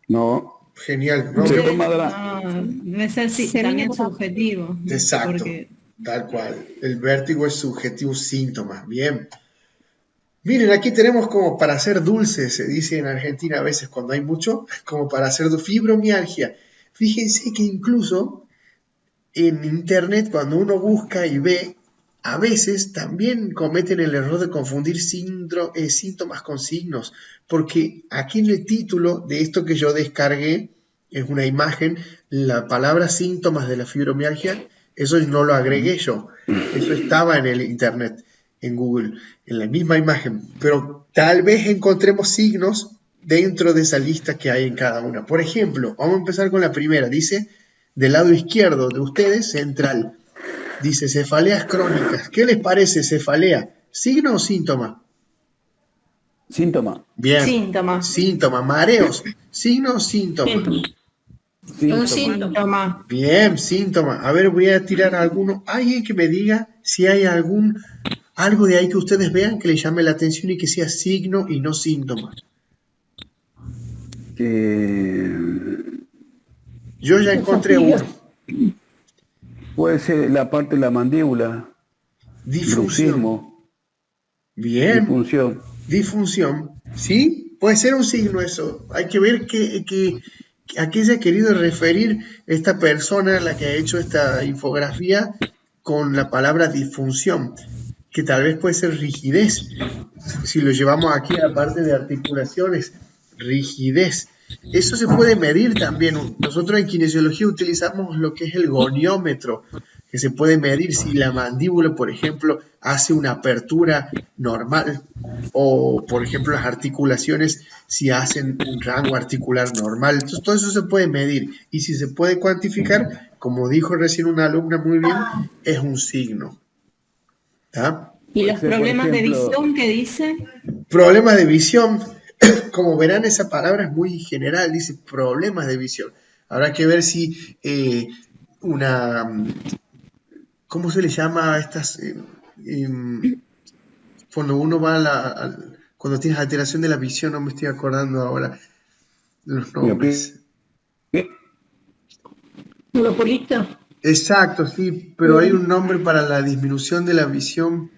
No. Genial, ¿no? Se Yo, tomará. No, debe ser Se también mide por- subjetivo. exacto, Porque tal cual. El vértigo es subjetivo, síntoma. Bien. Miren, aquí tenemos como para hacer dulce, se dice en Argentina a veces cuando hay mucho, como para hacer fibromialgia. Fíjense que incluso en internet cuando uno busca y ve, a veces también cometen el error de confundir síntomas con signos, porque aquí en el título de esto que yo descargué, es una imagen, la palabra síntomas de la fibromialgia, eso no lo agregué yo, eso estaba en el internet. en Google, en la misma imagen, pero tal vez encontremos signos dentro de esa lista que hay en cada una. Por ejemplo, vamos a empezar con la primera. Dice, del lado izquierdo de ustedes, central. Dice, cefaleas crónicas. ¿Qué les parece cefalea? ¿Signo o síntoma? Síntoma. Bien. Síntoma. Síntoma. Mareos. ¿Signo o síntoma? Síntoma. Síntoma. Un síntoma. Síntoma. Bien, síntoma. A ver, voy a tirar alguno. Alguien que me diga si hay algo de ahí que ustedes vean que les llame la atención y que sea signo y no síntoma. Yo ya encontré uno. Puede ser la parte de la mandíbula. Disfunción. Bruxismo. Bien. Disfunción. Disfunción. ¿Sí? Puede ser un signo eso. Hay que ver a qué se ha querido referir esta persona a la que ha hecho esta infografía con la palabra disfunción, que tal vez puede ser rigidez. Si lo llevamos aquí a la parte de articulaciones, rigidez. Eso se puede medir también. Nosotros en kinesiología utilizamos lo que es el goniómetro, que se puede medir si la mandíbula, por ejemplo, hace una apertura normal o, por ejemplo, las articulaciones si hacen un rango articular normal. Entonces, todo eso se puede medir y si se puede cuantificar, como dijo recién una alumna muy bien, es un signo. ¿Está? ¿Y los Por problemas de ejemplo, visión que dice? Problemas de visión. Como verán, esa palabra es muy general, dice problemas de visión. Habrá que ver si ¿cómo se le llama a estas? Cuando uno va cuando tienes alteración de la visión, no me estoy acordando ahora de los nombres. ¿Qué? Monopolista. Exacto, sí, pero hay un nombre para la disminución de la visión.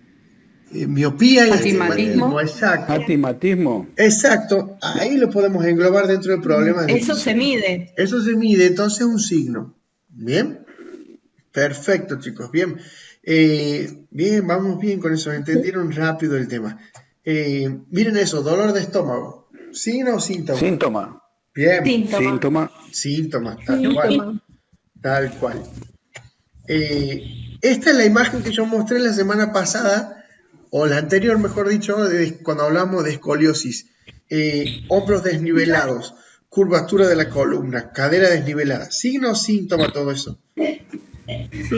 Miopía y Astigmatismo. Exacto. Astigmatismo. Exacto, ahí lo podemos englobar dentro del problema de Eso se mide. Eso se mide, entonces un signo. ¿Bien? Perfecto, chicos. Bien. Bien, vamos bien con eso. Entendieron rápido el tema. Miren eso, dolor de estómago. ¿Signo o síntoma? Síntoma. Bien. Síntoma. Síntoma. Síntoma, tal cual. Tal cual. Esta es la imagen que yo mostré la semana pasada, o la anterior, mejor dicho, cuando hablamos de escoliosis. Hombros desnivelados, curvatura de la columna, cadera desnivelada. ¿Signo o síntoma todo eso?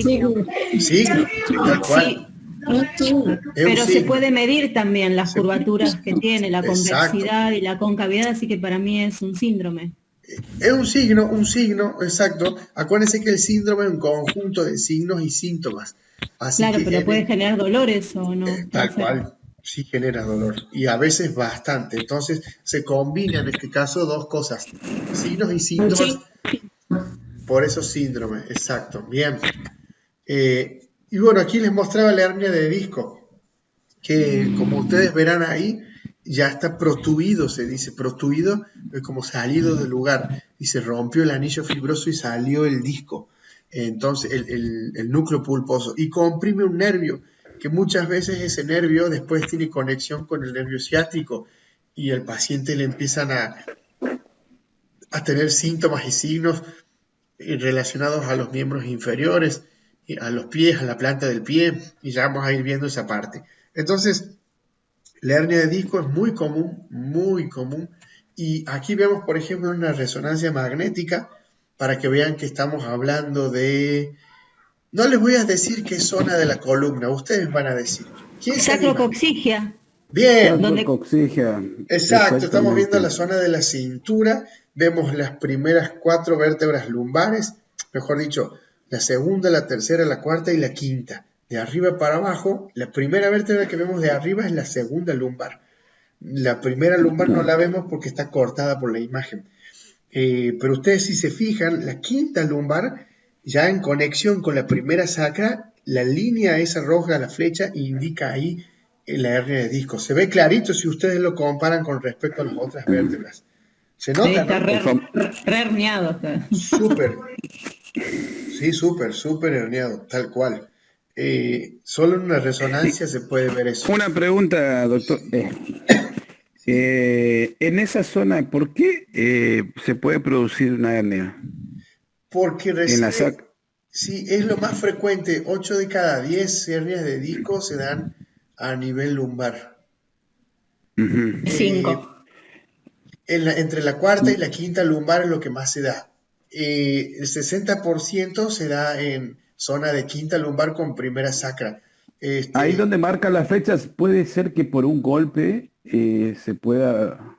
Signo. Signo, tal cual. Sí, Un signo. Es un pero se signo. puede medir también las curvaturas que tiene, la Exacto. convexidad y la concavidad, así que para mí es un síndrome. Es un signo, exacto. Acuérdense que el síndrome es un conjunto de signos y síntomas. Así Claro, que pero puede generar dolores o no. tal No sé. cual, sí genera dolor. Y a veces bastante. Entonces se combinan en este caso dos cosas, signos y síntomas. Sí. Por eso síndrome, exacto. Bien. Y bueno, aquí les mostraba la hernia de disco, que como ustedes verán ahí, ya está protuido, se dice, protuido, como salido del lugar, y se rompió el anillo fibroso y salió el disco, entonces el núcleo pulposo, y comprime un nervio, que muchas veces ese nervio después tiene conexión con el nervio ciático, y al paciente le empiezan a tener síntomas y signos relacionados a los miembros inferiores, a los pies, a la planta del pie, y ya vamos a ir viendo esa parte. Entonces, la hernia de disco es muy común, y aquí vemos, por ejemplo, una resonancia magnética, para que vean que estamos hablando de... No les voy a decir qué zona de la columna, ustedes van a decir. ¿Quién se anima? Sacrocoxigia. Bien, ¿Dónde? Sacrocoxigia. exacto, estamos viendo la Exactamente. zona de la cintura, vemos las primeras 4 vértebras lumbares, mejor dicho, la segunda, la tercera, la cuarta y la quinta. De arriba para abajo, la primera vértebra que vemos de arriba es la segunda lumbar. La primera lumbar no la vemos porque está cortada por la imagen. Pero ustedes si se fijan, la quinta lumbar, ya en conexión con la primera sacra, la línea esa roja, la flecha, indica ahí la hernia de disco. Se ve clarito si ustedes lo comparan con respecto a las otras vértebras. ¿Se Sí, nota, está no? re herniado. Está. Súper. Sí, súper herniado, tal cual. Solo en una resonancia se puede ver eso. Una pregunta, doctor. En esa zona, ¿por qué se puede producir una hernia? Porque En la sí, es lo más frecuente. 8 de cada 10 hernias de disco se dan a nivel lumbar. Ujú. 5. Entre la cuarta y la quinta lumbar es lo que más se da. El 60% se da en zona de quinta lumbar con primera sacra. Ahí Este, donde marca las fechas, puede ser que por un golpe puede se pueda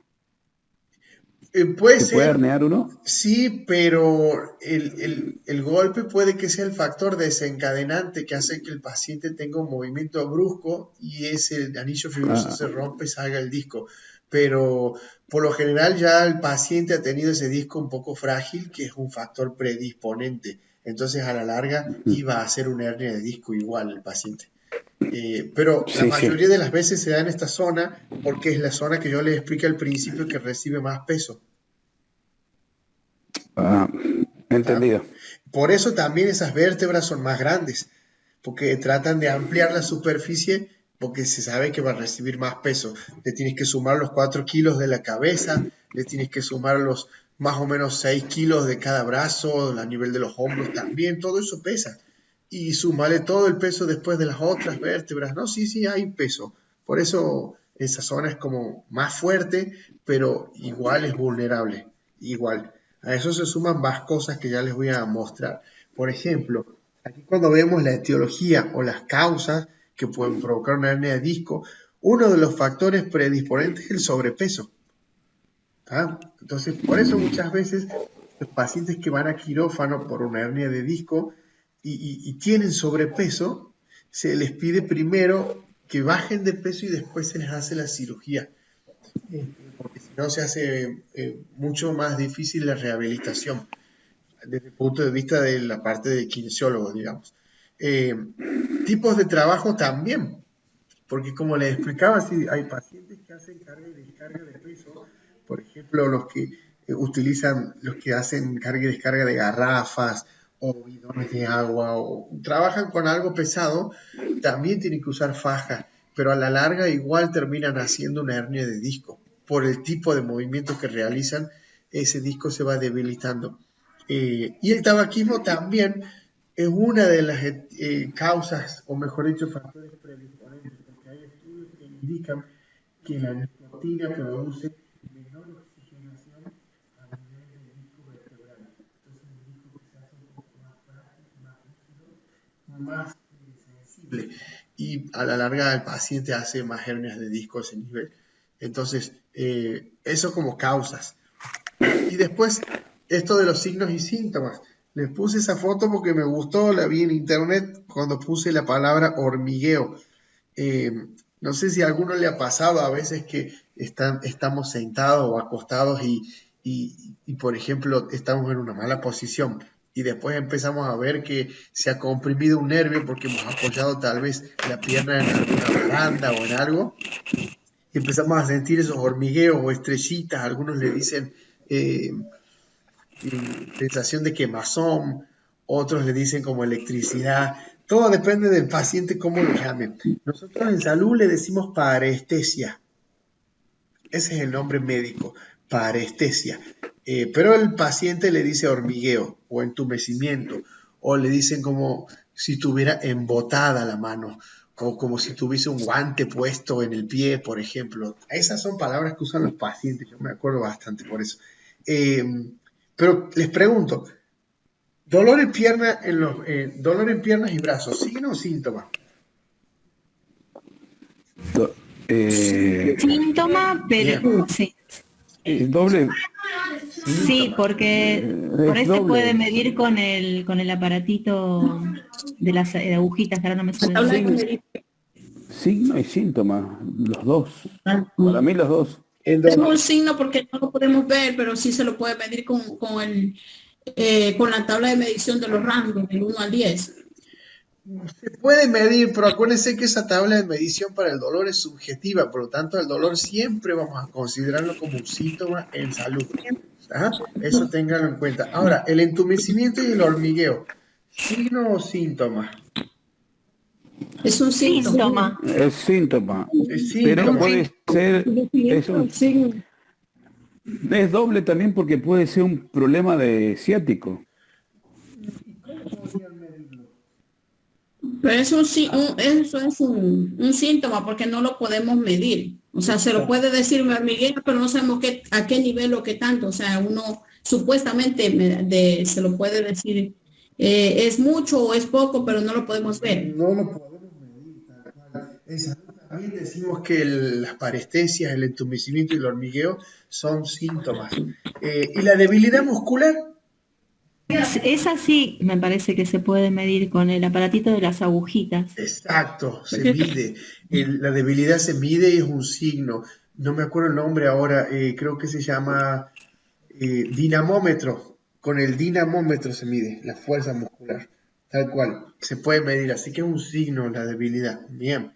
ser, herniar uno. sí, pero el golpe puede que sea el factor desencadenante que hace que el paciente tenga un movimiento brusco y ese anillo fibroso Ah, se rompe, salga el disco. Pero por lo general ya el paciente ha tenido ese disco un poco frágil, que es un factor predisponente. Entonces a la larga iba a hacer una hernia de disco igual el paciente. Pero la sí, sí. mayoría de las veces se da en esta zona porque es la zona que yo les expliqué al principio que recibe más peso. Ah, ¿Tá? entendido. Por eso también esas vértebras son más grandes, porque tratan de ampliar la superficie porque se sabe que va a recibir más peso. Le tienes que sumar los 4 kilos de la cabeza, le tienes que sumar los más o menos 6 kilos de cada brazo, a nivel de los hombros también, todo eso pesa. Y sumarle todo el peso después de las otras vértebras, ¿no? Sí, sí, hay peso. Por eso esa zona es como más fuerte, pero igual es vulnerable, igual. A eso se suman más cosas que ya les voy a mostrar. Por ejemplo, aquí cuando vemos la etiología o las causas que pueden provocar una hernia de disco, uno de los factores predisponentes es el sobrepeso. ¿Tá? Entonces, por eso muchas veces los pacientes que van a quirófano por una hernia de disco y tienen sobrepeso, se les pide primero que bajen de peso y después se les hace la cirugía, porque si no se hace mucho más difícil la rehabilitación desde el punto de vista de la parte de kinesiólogo, digamos. Eh, Tipos de trabajo también, porque como les explicaba, sí, hay pacientes que hacen carga y descarga de peso, por ejemplo, los que utilizan, los que hacen carga y descarga de garrafas o bidones de agua o trabajan con algo pesado, también tienen que usar faja, pero a la larga igual terminan haciendo una hernia de disco. Por el tipo de movimiento que realizan, ese disco se va debilitando. Y el tabaquismo también es una de las causas, o mejor dicho, factores predisponentes, porque hay estudios que indican que la nicotina produce menor oxigenación a nivel del disco vertebral. Entonces el disco que se hace un poco más frágil, más rígido, más sensible. Y a la larga el paciente hace más hernias de disco a ese nivel. Entonces, eso como causas. Y después, esto de los signos y síntomas. Les puse esa foto porque me gustó, la vi en internet cuando puse la palabra hormigueo. Eh, no sé si a alguno le ha pasado a veces que estamos sentados o acostados y, por ejemplo, estamos en una mala posición y después empezamos a ver que se ha comprimido un nervio porque hemos apoyado tal vez la pierna en alguna baranda o en algo y empezamos a sentir esos hormigueos o estrellitas, algunos le dicen eh, sensación de quemazón, otros le dicen como electricidad, todo depende del paciente cómo lo llame. Nosotros en salud le decimos parestesia, ese es el nombre médico, parestesia. Pero el paciente le dice hormigueo o entumecimiento, o le dicen como si tuviera embotada la mano, o como si tuviese un guante puesto en el pie, por ejemplo. Esas son palabras que usan los pacientes, yo me acuerdo bastante por eso. Eh, pero les pregunto, dolor en piernas y brazos, ¿signo o síntoma? Do- eh, Síntoma, pero Bien, sí. es doble, Sí, síntoma. porque por es ahí se puede doble. medir con el aparatito de las agujitas, que ahora no me La sale el tabla de nombre. Signo, medición. signo y síntoma, los dos. Para mí los dos. El Tengo dolor, un signo porque no lo podemos ver, pero sí se lo puede medir con la tabla de medición de los rangos, del 1 al 10. se puede medir, pero acuérdense que esa tabla de medición para el dolor es subjetiva, por lo tanto el dolor siempre vamos a considerarlo como un síntoma en salud. ¿Ah? Eso ténganlo en cuenta. Ahora, el entumecimiento y el hormigueo, ¿signo o síntoma? Es un síntoma. Síntoma. Es síntoma, Es pero síntoma. puede ser, es, Definiendo el signo. es doble también porque puede ser un problema de ciático. ¿Y cómo podrían medirlo? Pero eso es un síntoma porque no lo podemos medir. O sea, se lo puede decir me hormiguea, pero no sabemos a qué nivel o qué tanto. O sea, uno supuestamente se lo puede decir es mucho o es poco, pero no lo podemos ver. No lo podemos medir tal cual. En salud también decimos que las parestesias, el entumecimiento y el hormigueo son síntomas. ¿Y la debilidad muscular? Esa sí me parece que se puede medir con el aparatito de las agujitas. Exacto, se mide. La debilidad se mide y es un signo. No me acuerdo el nombre ahora, creo que se llama dinamómetro. Con el dinamómetro se mide la fuerza muscular, tal cual. Se puede medir, así que es un signo la debilidad. Bien.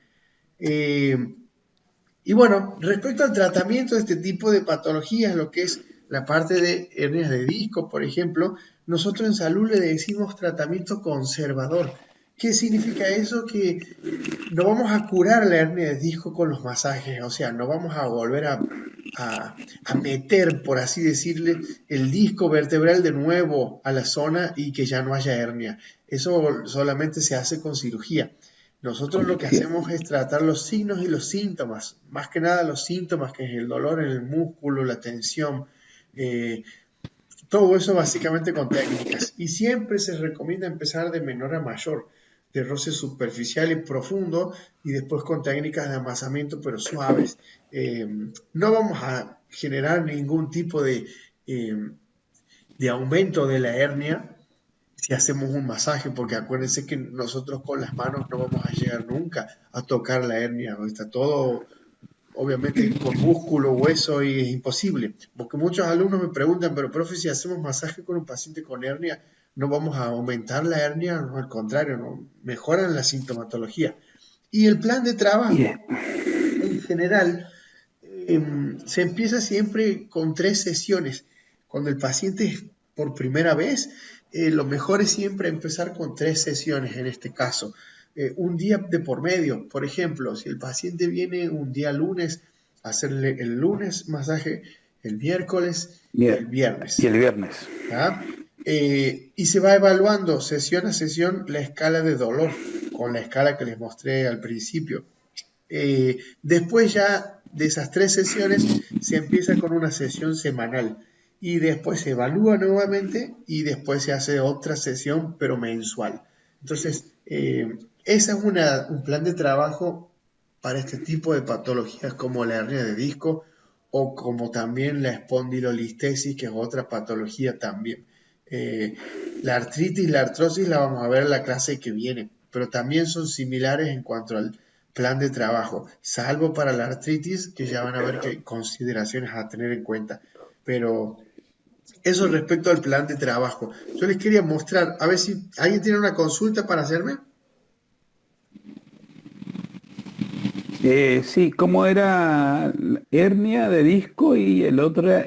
Y bueno, respecto al tratamiento de este tipo de patologías, lo que es la parte de hernias de disco, por ejemplo, nosotros en salud le decimos tratamiento conservador. ¿Qué significa eso? Que no vamos a curar la hernia de disco con los masajes, o sea, no vamos a volver a meter, por así decirle, el disco vertebral de nuevo a la zona y que ya no haya hernia. Eso solamente se hace con cirugía. Nosotros lo que hacemos es tratar los signos y los síntomas, más que nada los síntomas, que es el dolor en el músculo, la tensión, todo eso básicamente con técnicas. Y siempre se recomienda empezar de menor a mayor, de roce superficial y profundo, y después con técnicas de amasamiento, pero suaves. No vamos a generar ningún tipo de aumento de la hernia si hacemos un masaje, porque acuérdense que nosotros con las manos no vamos a llegar nunca a tocar la hernia, está todo obviamente con músculo, hueso y es imposible, porque muchos alumnos me preguntan, pero profe, si hacemos masaje con un paciente con hernia, ¿no vamos a aumentar la hernia? No, al contrario, no, mejoran la sintomatología. Y el plan de trabajo, en general, se empieza siempre con 3 sesiones. Cuando el paciente es por primera vez, lo mejor es siempre empezar con 3 sesiones en este caso. Un día de por medio, por ejemplo, si el paciente viene un día lunes, hacerle el lunes masaje, el miércoles y el viernes. Y el viernes. ¿Ah? Y se va evaluando sesión a sesión la escala de dolor, con la escala que les mostré al principio. Después ya de esas 3 sesiones se empieza con una sesión semanal y después se evalúa nuevamente y después se hace otra sesión pero mensual. Entonces, ese es un plan de trabajo para este tipo de patologías como la hernia de disco o como también la espondilolistesis, que es otra patología también. La artritis, la artrosis la vamos a ver en la clase que viene, pero también son similares en cuanto al plan de trabajo, salvo para la artritis, que ya van a ver que hay consideraciones a tener en cuenta. Pero eso respecto al plan de trabajo. Yo les quería mostrar, a ver si alguien tiene una consulta para hacerme. Sí, ¿cómo era? Hernia de disco y el otro era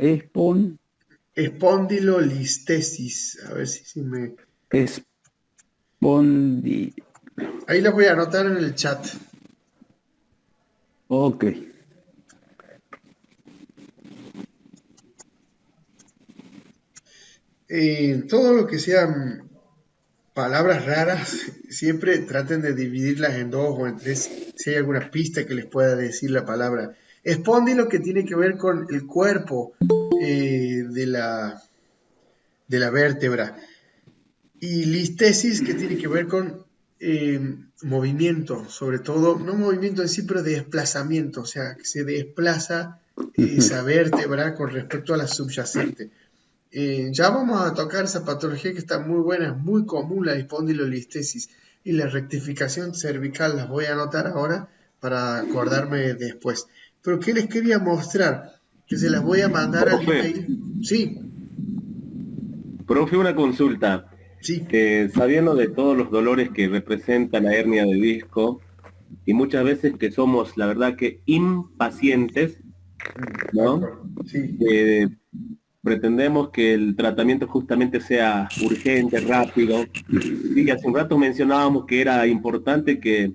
Espondilolistesis. A ver si me... Espondi... Ahí las voy a anotar en el chat. Ok. Todo lo que sean palabras raras, siempre traten de dividirlas en 2 o en 3, si hay alguna pista que les pueda decir la palabra. Espóndilo, que tiene que ver con el cuerpo de la vértebra. Y listesis, que tiene que ver con movimiento, sobre todo, no movimiento en sí, pero de desplazamiento, o sea, que se desplaza esa vértebra con respecto a la subyacente. Ya vamos a tocar esa patología que está muy buena, es muy común, la espondilolistesis y la rectificación cervical. Las voy a anotar ahora para acordarme después. Pero ¿qué les quería mostrar? Que se las voy a mandar al email. Sí. Profe, una consulta. Sí. Sabiendo de todos los dolores que representa la hernia de disco, y muchas veces que somos, la verdad, que impacientes, ¿no? Sí. Pretendemos que el tratamiento justamente sea urgente, rápido. Y hace un rato mencionábamos que era importante que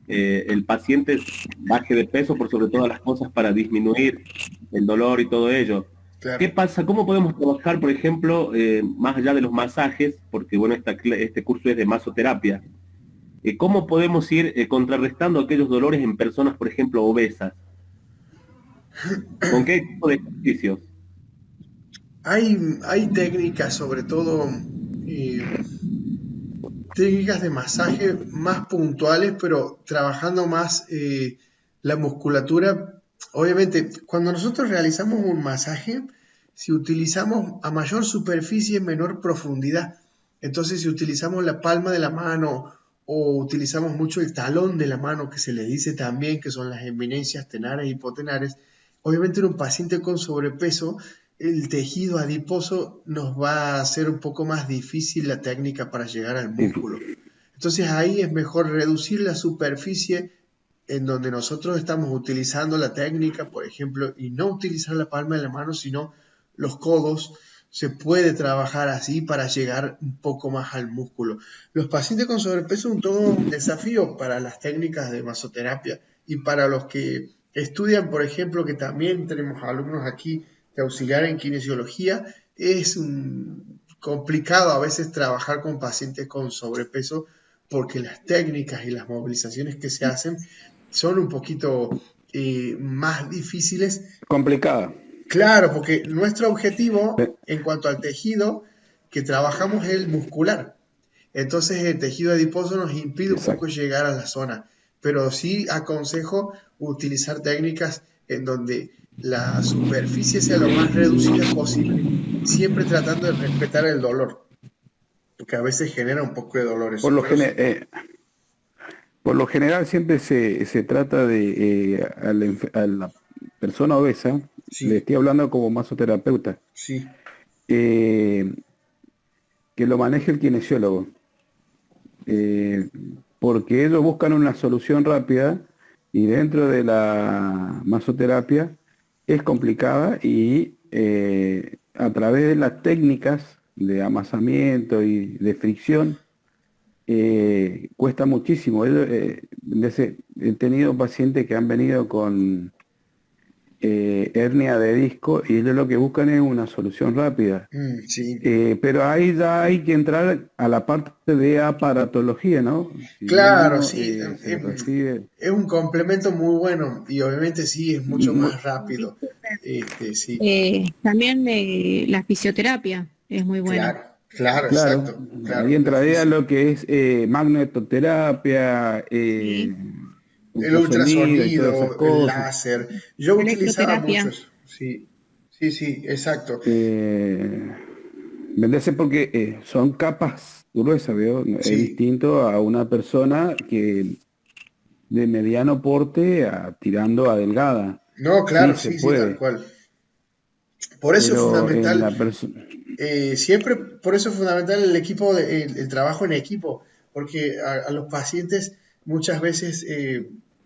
el paciente baje de peso por sobre todas las cosas para disminuir el dolor y todo ello. Claro. ¿Qué pasa? ¿Cómo podemos trabajar, por ejemplo, más allá de los masajes? Porque bueno, este curso es de masoterapia. ¿cómo podemos ir contrarrestando aquellos dolores en personas, por ejemplo, obesas? ¿Con qué tipo de ejercicios? Hay técnicas, sobre todo técnicas de masaje más puntuales, pero trabajando más la musculatura. Obviamente, cuando nosotros realizamos un masaje, si utilizamos a mayor superficie, menor profundidad. Entonces, si utilizamos la palma de la mano o utilizamos mucho el talón de la mano, que se le dice también que son las eminencias tenares y hipotenares, obviamente en un paciente con sobrepeso, el tejido adiposo nos va a hacer un poco más difícil la técnica para llegar al músculo. Entonces ahí es mejor reducir la superficie en donde nosotros estamos utilizando la técnica, por ejemplo, y no utilizar la palma de la mano, sino los codos. Se puede trabajar así para llegar un poco más al músculo. Los pacientes con sobrepeso son todo un desafío para las técnicas de masoterapia y para los que estudian, por ejemplo, que también tenemos alumnos aquí de auxiliar en kinesiología, es complicado a veces trabajar con pacientes con sobrepeso porque las técnicas y las movilizaciones que se hacen son un poquito más difíciles. Complicada. Claro, porque nuestro objetivo en cuanto al tejido que trabajamos es el muscular. Entonces el tejido adiposo nos impide un poco llegar a la zona. Pero sí aconsejo utilizar técnicas en donde la superficie sea lo más reducida posible, siempre tratando de respetar el dolor, porque a veces genera un poco de dolor eso. Por lo general siempre se trata de a la persona obesa, sí, le estoy hablando como masoterapeuta, sí, que lo maneje el kinesiólogo, porque ellos buscan una solución rápida y dentro de la masoterapia es complicada y a través de las técnicas de amasamiento y de fricción cuesta muchísimo. He tenido pacientes que han venido con hernia de disco y ellos lo que buscan es una solución rápida. Sí. Pero ahí ya hay que entrar a la parte de aparatología, ¿no? Claro, sí, es un complemento muy bueno y obviamente sí, es mucho más rápido. Sí. También la fisioterapia es muy buena. Claro, exacto. Claro, ahí entraría lo que es magnetoterapia, el ultrasonido, el láser. Yo utilizaba muchos. Sí, exacto. Vendese porque son capas gruesas, ¿veo? Sí. Es distinto a una persona que de mediano porte tirando a delgada. No, claro, sí, tal cual. Por eso es fundamental. Siempre, por eso es fundamental el equipo, el trabajo en equipo, porque a los pacientes muchas veces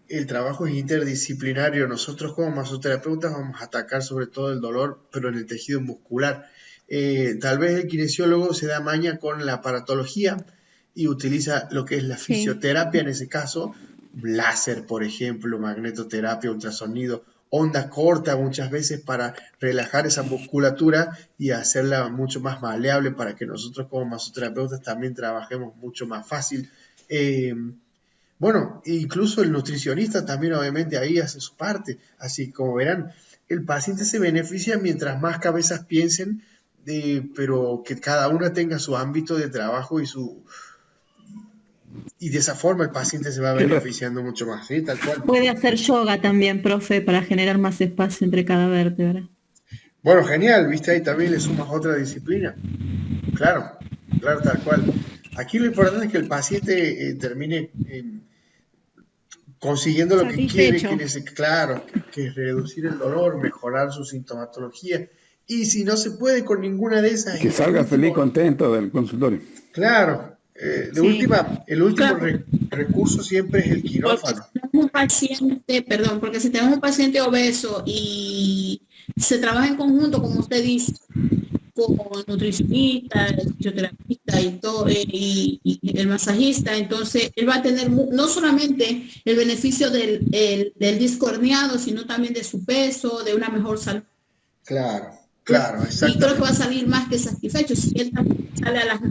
el trabajo es interdisciplinario. Nosotros como masoterapeutas vamos a atacar sobre todo el dolor, pero en el tejido muscular. Tal vez el kinesiólogo se da maña con la aparatología y utiliza lo que es la fisioterapia, en ese caso, láser, por ejemplo, magnetoterapia, ultrasonido, onda corta muchas veces para relajar esa musculatura y hacerla mucho más maleable para que nosotros como masoterapeutas también trabajemos mucho más fácil. Bueno, incluso el nutricionista también obviamente ahí hace su parte. Así como verán, el paciente se beneficia mientras más cabezas piensen, pero que cada una tenga su ámbito de trabajo y de esa forma el paciente se va beneficiando mucho más, ¿sí? Tal cual. Puede hacer yoga también, profe, para generar más espacio entre cada vértebra. Bueno, genial, viste, ahí también le sumas otra disciplina. Claro, tal cual. Aquí lo importante es que el paciente termine consiguiendo lo que quiere, que es reducir el dolor, mejorar su sintomatología. Y si no se puede con ninguna de esas... Que salga feliz, contento del consultorio. Claro. El último recurso siempre es el quirófano. Porque si tenemos un paciente obeso y se trabaja en conjunto, como usted dice, con nutricionista, el fisioterapista y todo, y el masajista, entonces él va a tener no solamente el beneficio del disco herniado, sino también de su peso, de una mejor salud. Claro, exacto. Y creo que va a salir más que satisfecho si él también sale a las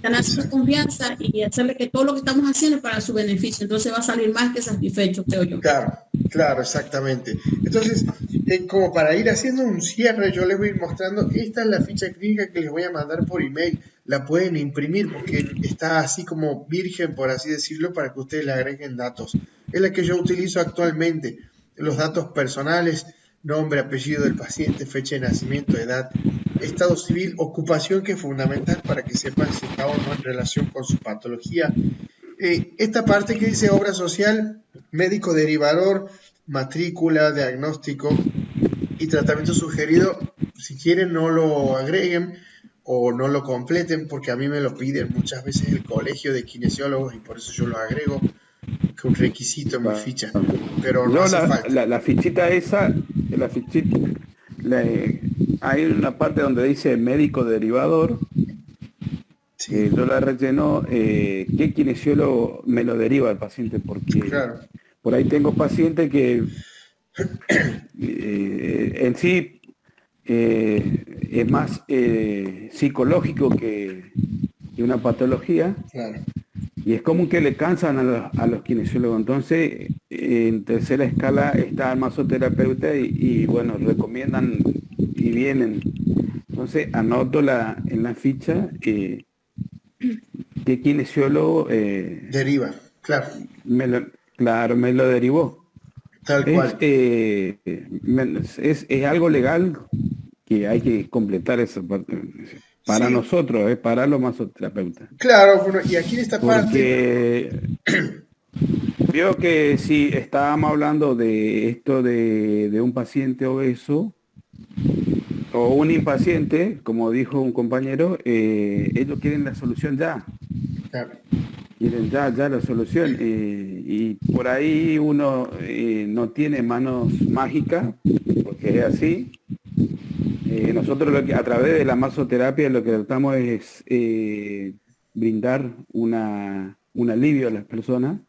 ganar su confianza y hacerle que todo lo que estamos haciendo es para su beneficio. Entonces va a salir más que satisfecho, creo yo. Claro, claro, exactamente. Entonces, como para ir haciendo un cierre, yo les voy a ir mostrando, esta es la ficha clínica que les voy a mandar por email. La pueden imprimir porque está así como virgen, por así decirlo, para que ustedes le agreguen datos. Es la que yo utilizo actualmente. Los datos personales, nombre, apellido del paciente, fecha de nacimiento, edad, estado civil, ocupación, que es fundamental para que sepan si está o no en relación con su patología. Esta parte que dice obra social, médico derivador, matrícula, diagnóstico y tratamiento sugerido, si quieren no lo agreguen o no lo completen, porque a mí me lo piden muchas veces el colegio de kinesiólogos y por eso yo lo agrego, que es un requisito en mi ficha, pero no hace falta. La fichita esa, hay una parte donde dice médico derivador. Sí, Yo la relleno, ¿qué kinesiólogo me lo deriva al paciente? Porque claro, por ahí tengo pacientes que en sí es más psicológico que una patología, claro. y es común que le cansan a los kinesiólogos. Entonces, en tercera escala está el masoterapeuta y bueno, recomiendan y vienen. Entonces, anoto en la ficha qué kinesiólogo Deriva, claro, claro, me lo derivó. tal cual. Es algo legal que hay que completar esa parte para Sí, nosotros, para los masoterapeutas. claro, bueno, y aquí en esta parte, Porque veo que si estábamos hablando de esto de un paciente obeso o un impaciente, como dijo un compañero, ellos quieren la solución ya. claro, Quieren ya la solución, y por ahí uno no tiene manos mágicas, porque es así. Nosotros a través de la masoterapia lo que tratamos es brindar un alivio a las personas,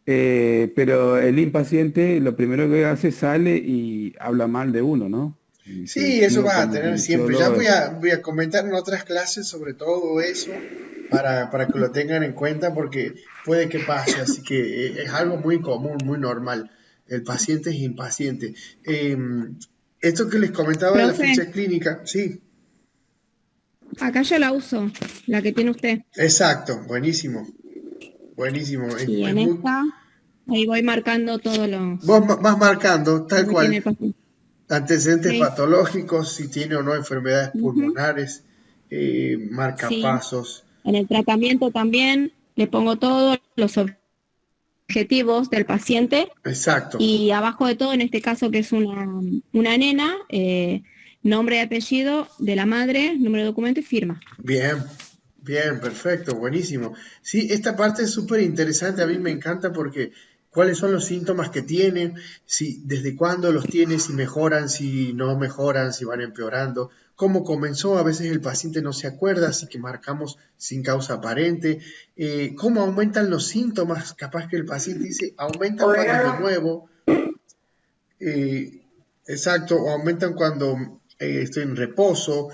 pero el impaciente lo primero que hace sale y habla mal de uno, ¿no? sí, eso Yo vas a como tener siempre. Ya kinesiólogo, voy a comentar en otras clases sobre todo eso para que lo tengan en cuenta porque puede que pase, así que es algo muy común, muy normal. El paciente es impaciente. Esto que les comentaba de la Profe, ficha clínica, sí, acá yo la uso, la que tiene usted. exacto, buenísimo, buenísimo. Y Es en muy, esta, ahí voy marcando todos vos vas marcando lo tal que tiene cual el paciente. antecedentes Sí, patológicos, si tiene o no enfermedades ujú, pulmonares, sí. marcapasos. En el tratamiento también le pongo todos los objetivos del paciente Exacto. y abajo de todo, en este caso que es una nena, nombre y apellido de la madre, número de documento y firma. Bien, bien, perfecto, buenísimo. Sí, esta parte es súper interesante, a mí me encanta porque cuáles son los síntomas que tienen, si, desde cuándo los tiene, si mejoran, si no mejoran, si van empeorando, cómo comenzó, a veces el paciente no se acuerda, así que marcamos sin causa aparente, cómo aumentan los síntomas, capaz que el paciente dice, aumentan cuando me muevo, eh, exacto, o aumentan cuando estoy en reposo.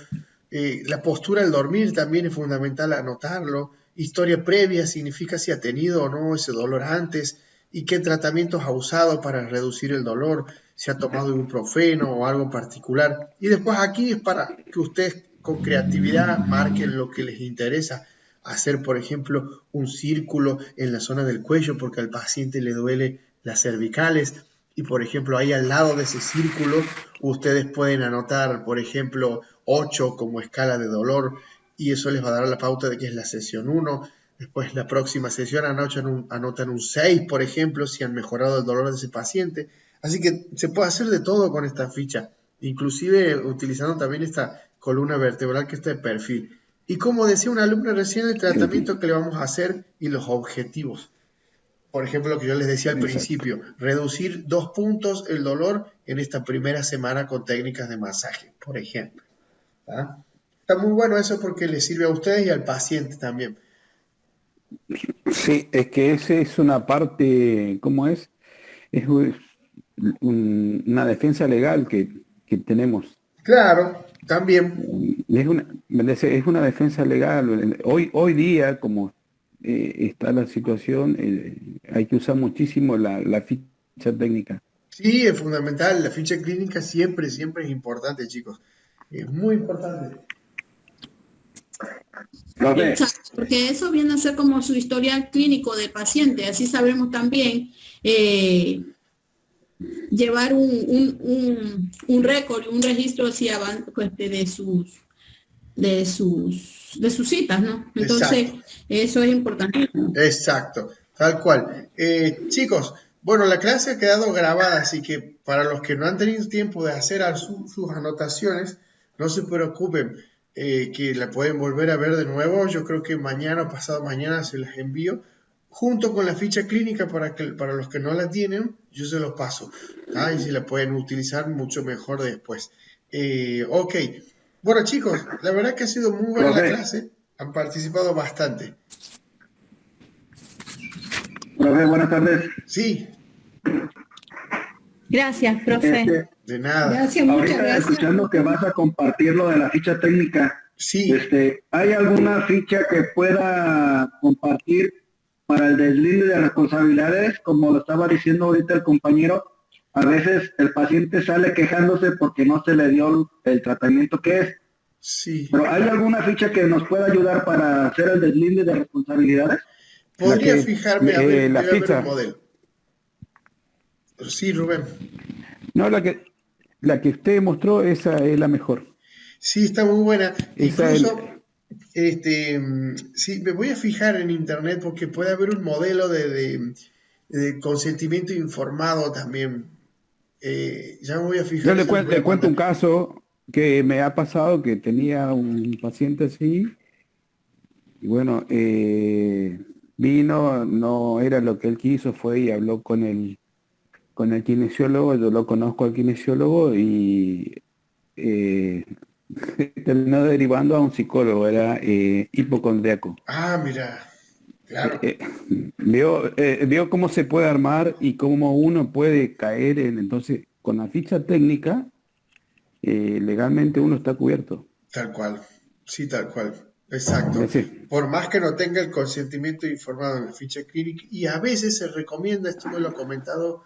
La postura al dormir también es fundamental anotarlo. Historia previa significa si ha tenido o no ese dolor antes y qué tratamientos ha usado para reducir el dolor, si ha tomado ibuprofeno o algo particular. Y después aquí es para que ustedes con creatividad marquen lo que les interesa. Hacer, por ejemplo, un círculo en la zona del cuello porque al paciente le duele las cervicales y por ejemplo ahí al lado de ese círculo ustedes pueden anotar por ejemplo 8 como escala de dolor y eso les va a dar la pauta de que es la sesión 1. Después la próxima sesión anotan un 6 por ejemplo si han mejorado el dolor de ese paciente. Así que se puede hacer de todo con esta ficha, inclusive utilizando también esta columna vertebral que está de perfil. Y como decía una alumna recién, el tratamiento que le vamos a hacer y los objetivos. Por ejemplo, lo que yo les decía al exacto. principio, reducir 2 puntos el dolor en esta primera semana con técnicas de masaje, por ejemplo. ¿Ah? Está muy bueno eso porque les sirve a ustedes y al paciente también. Sí, es que esa es una parte, ¿cómo es? Es una defensa legal que tenemos. Claro, también. Es una defensa legal. Hoy día, como está la situación, hay que usar muchísimo la ficha técnica. Sí, es fundamental. La ficha clínica siempre, siempre es importante, chicos. Es muy importante. Profe, Exacto, porque eso viene a ser como su historial clínico del paciente, así sabemos también llevar un récord y un registro así pues, de sus citas, ¿no? Entonces, Exacto. eso es importantísimo. Exacto, tal cual. Chicos, bueno, la clase ha quedado grabada, así que para los que no han tenido tiempo de hacer sus anotaciones, no se preocupen, que la pueden volver a ver de nuevo. Yo creo que mañana o pasado mañana se las envío junto con la ficha clínica para los que no la tienen, yo se los paso. ¿Ah? Y si la pueden utilizar mucho mejor después. Ok, bueno chicos, la verdad que ha sido muy buena la profe, clase, han participado bastante. profe, buenas tardes. Sí, Gracias, profe. de nada. Gracias, muchas Ahorita gracias. escuchando que vas a compartir lo de la ficha técnica, Sí, ¿hay alguna ficha que pueda compartir para el deslinde de responsabilidades? Como lo estaba diciendo ahorita el compañero, a veces el paciente sale quejándose porque no se le dio el tratamiento que es. sí. Pero ¿hay alguna ficha que nos pueda ayudar para hacer el deslinde de responsabilidades? Podría fijarme a ver, la debe haber ficha. un modelo. Sí, Rubén. No, la que usted mostró, esa es la mejor. Sí, está muy buena. Esa Incluso, sí, me voy a fijar en internet porque puede haber un modelo de consentimiento informado también. Ya me voy a Yo fijar y se los voy le a cuento un mandar. caso que me ha pasado, que tenía un paciente así, y bueno, vino, no era lo que él quiso, fue y habló con el kinesiólogo. Yo lo conozco al kinesiólogo y terminó derivando a un psicólogo, era hipocondriaco. Ah, mira, claro, Vio cómo se puede armar y cómo uno puede caer entonces, con la ficha técnica, legalmente uno está cubierto. tal cual. Sí, tal cual. Exacto. Es decir, Por más que no tenga el consentimiento informado en la ficha clínica, y a veces se recomienda, esto me lo ha comentado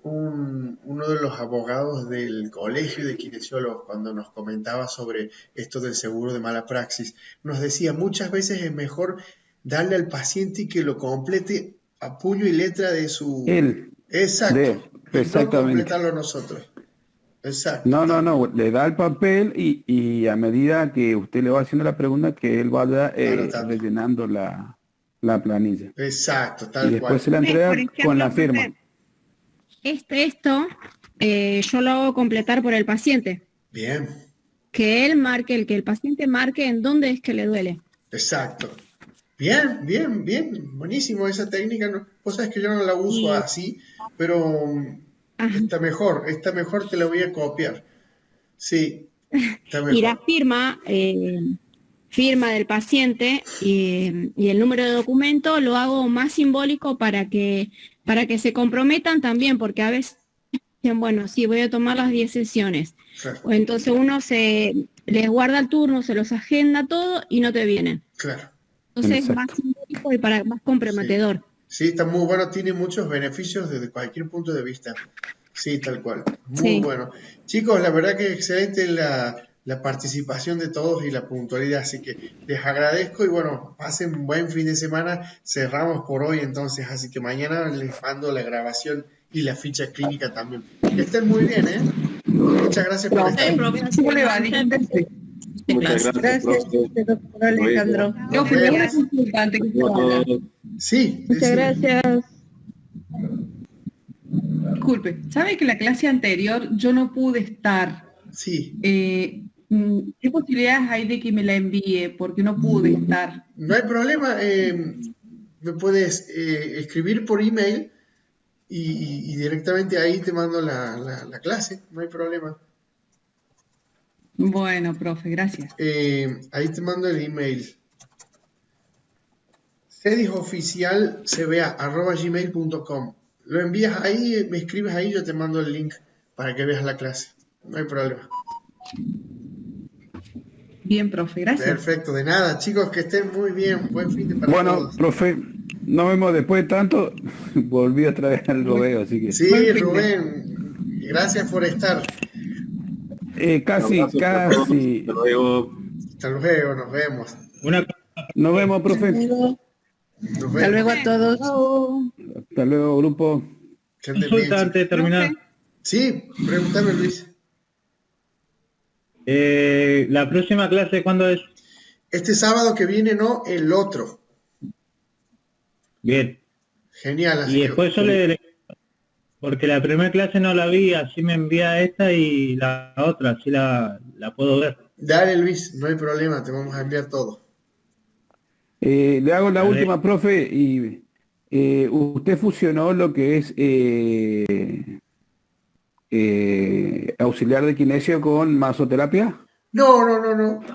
uno de los abogados del colegio de kinesiólogos cuando nos comentaba sobre esto del seguro de mala praxis, nos decía muchas veces es mejor darle al paciente y que lo complete a puño y letra de su... él, Exacto, y no exactamente. completarlo nosotros. Exacto, No, le da el papel y a medida que usted le va haciendo la pregunta, que él vaya anotando. rellenando la planilla. Exacto, Y tal después cual. se la Por entrega ejemplo, con la profe, firma. esto yo lo hago completar por el paciente, Bien, que él marque, que el paciente marque en dónde es que le duele. exacto. Bien, bien, bien, buenísimo esa técnica. No, vos sabés que yo no la uso Y, así, pero ajá, esta mejor te la voy a copiar. Sí, está y la mejor. firma del paciente y el número de documento lo hago más simbólico para que se comprometan también, porque a veces dicen, bueno, sí, voy a tomar las 10 sesiones. Claro, O entonces uno les guarda el turno, se los agenda todo y no te vienen. claro. Entonces es más Exacto. simbólico y más Sí, comprometedor. sí, está muy bueno, tiene muchos beneficios desde cualquier punto de vista. Sí, tal cual. Muy Sí. bueno. Chicos, la verdad que excelente la participación de todos y la puntualidad, así que les agradezco y bueno, pasen un buen fin de semana. Cerramos por hoy entonces, así que mañana les mando la grabación y la ficha clínica también. Que estén muy bien, ¿eh? Muchas gracias por estar. ¿Cómo le va? Muchas Gracias. gracias, profe. Doctor Alejandro. Nos Yo fui una vemos. consultante que se habla. Sí, Muchas decime. gracias. Disculpe, ¿sabe que la clase anterior yo no pude estar? Sí, ¿Qué posibilidades hay de que me la envíe? Porque no pude estar. no hay problema. Me puedes escribir por email y directamente ahí te mando la clase, no hay problema. Bueno, profe, gracias. Ahí te mando el email. cedisoficialcba@gmail.com. Lo envías ahí, me escribes ahí, yo te mando el link para que veas la clase. No hay problema. Bien, profe, gracias. Perfecto, de nada, chicos, que estén muy bien. Buen fin de para Bueno, todos. profe, nos vemos después de tanto. Volví otra vez al rodeo, así que Sí, Buen fin de- Rubén, gracias por estar. casi, Un abrazo para todos. casi. Hasta luego. Hasta luego, nos vemos. Una Nos vemos, profe. Nos Hasta vemos. luego a todos. Hasta luego, grupo. Que anden bien, consulta chicos. antes de terminar. Sí, pregúntame, Luis. La próxima clase, ¿cuándo es? Este sábado que viene, no, el otro. Bien. Genial, así Y que- después yo porque la primera clase no la vi, así me envía esta y la otra, así la puedo ver. Dale, Luis, no hay problema, te vamos a enviar todo. Le hago la Vale. última, profe, y usted fusionó lo que es auxiliar de kinesio con masoterapia. No.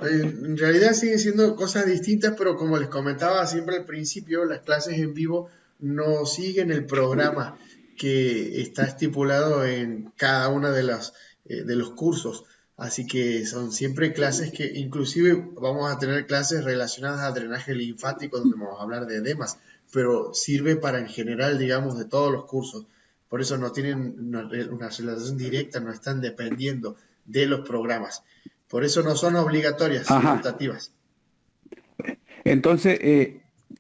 En realidad siguen siendo cosas distintas, pero como les comentaba siempre al principio, las clases en vivo no siguen el programa que está estipulado en cada una de los cursos. Así que son siempre clases que inclusive vamos a tener clases relacionadas a drenaje linfático, donde vamos a hablar de edemas, pero sirve para en general, digamos, de todos los cursos. Por eso no tienen una relación directa, no están dependiendo de los programas. Por eso no son obligatorias, Ajá. facultativas. Entonces,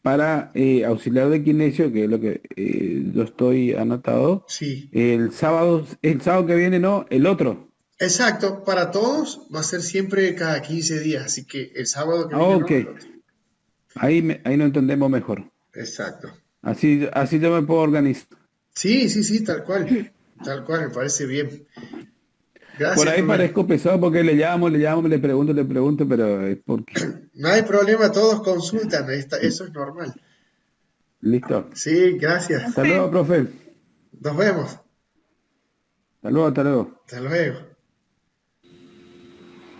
para auxiliar de kinesio, que es lo que yo estoy anotado, Sí, el sábado que viene, no, el otro. exacto. Para todos va a ser siempre cada 15 días, así que el sábado que viene Ok. no, el otro. Ahí nos entendemos mejor. Exacto. Así yo me puedo organizar. Sí, tal cual. Tal cual, me parece bien. Gracias, Por ahí Rubén. parezco pesado porque le llamo, le pregunto, pero es porque... No hay problema, todos consultan, eso es normal. Listo. Sí, gracias. Hasta luego, profe. Nos vemos. Hasta luego, hasta luego. Hasta luego.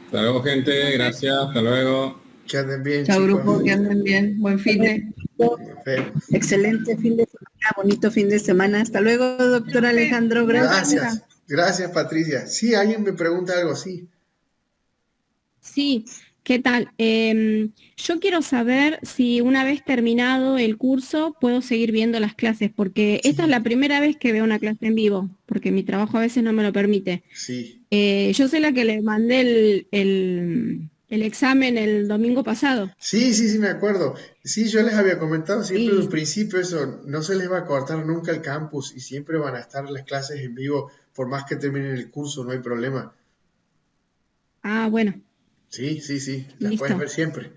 Hasta luego, gente. Gracias. Hasta luego. Que anden bien, Chao, chicos. grupo, que anden bien. Buen fin de... Nos vemos. Excelente fin de semana, bonito fin de semana. Hasta luego, doctor Alejandro. Gracias. Gracias, Patricia. Sí, alguien me pregunta algo así. Sí, ¿qué tal? Yo quiero saber si una vez terminado el curso puedo seguir viendo las clases, porque esta es la primera vez que veo una clase en vivo, porque mi trabajo a veces no me lo permite. Sí. Yo soy la que le mandé el examen el domingo pasado. Sí, me acuerdo. Sí, yo les había comentado siempre Y- desde un principio eso, no se les va a cortar nunca el campus y siempre van a estar las clases en vivo, por más que terminen el curso, no hay problema. Ah, bueno, Sí, las Listo. puedes ver siempre.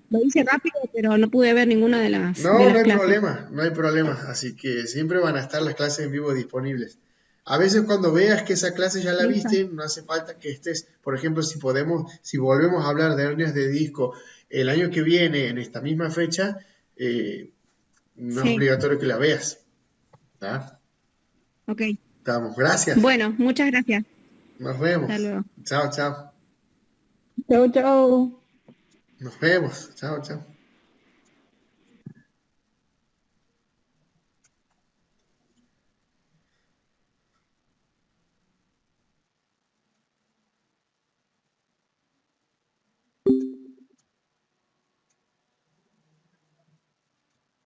lo hice rápido, pero no pude ver ninguna de las, No, de no las hay clases. problema, no hay problema. Así que siempre van a estar las clases en vivo disponibles. A veces cuando veas que esa clase ya la Listo. viste, no hace falta que estés, por ejemplo, si volvemos a hablar de hernias de disco el año que viene, en esta misma fecha, no es Sí. obligatorio que la veas. ¿Tá? Ok, Estamos, gracias. bueno, muchas gracias. Nos vemos. Hasta luego. Chao. Chau, chau. Nos vemos. Chao.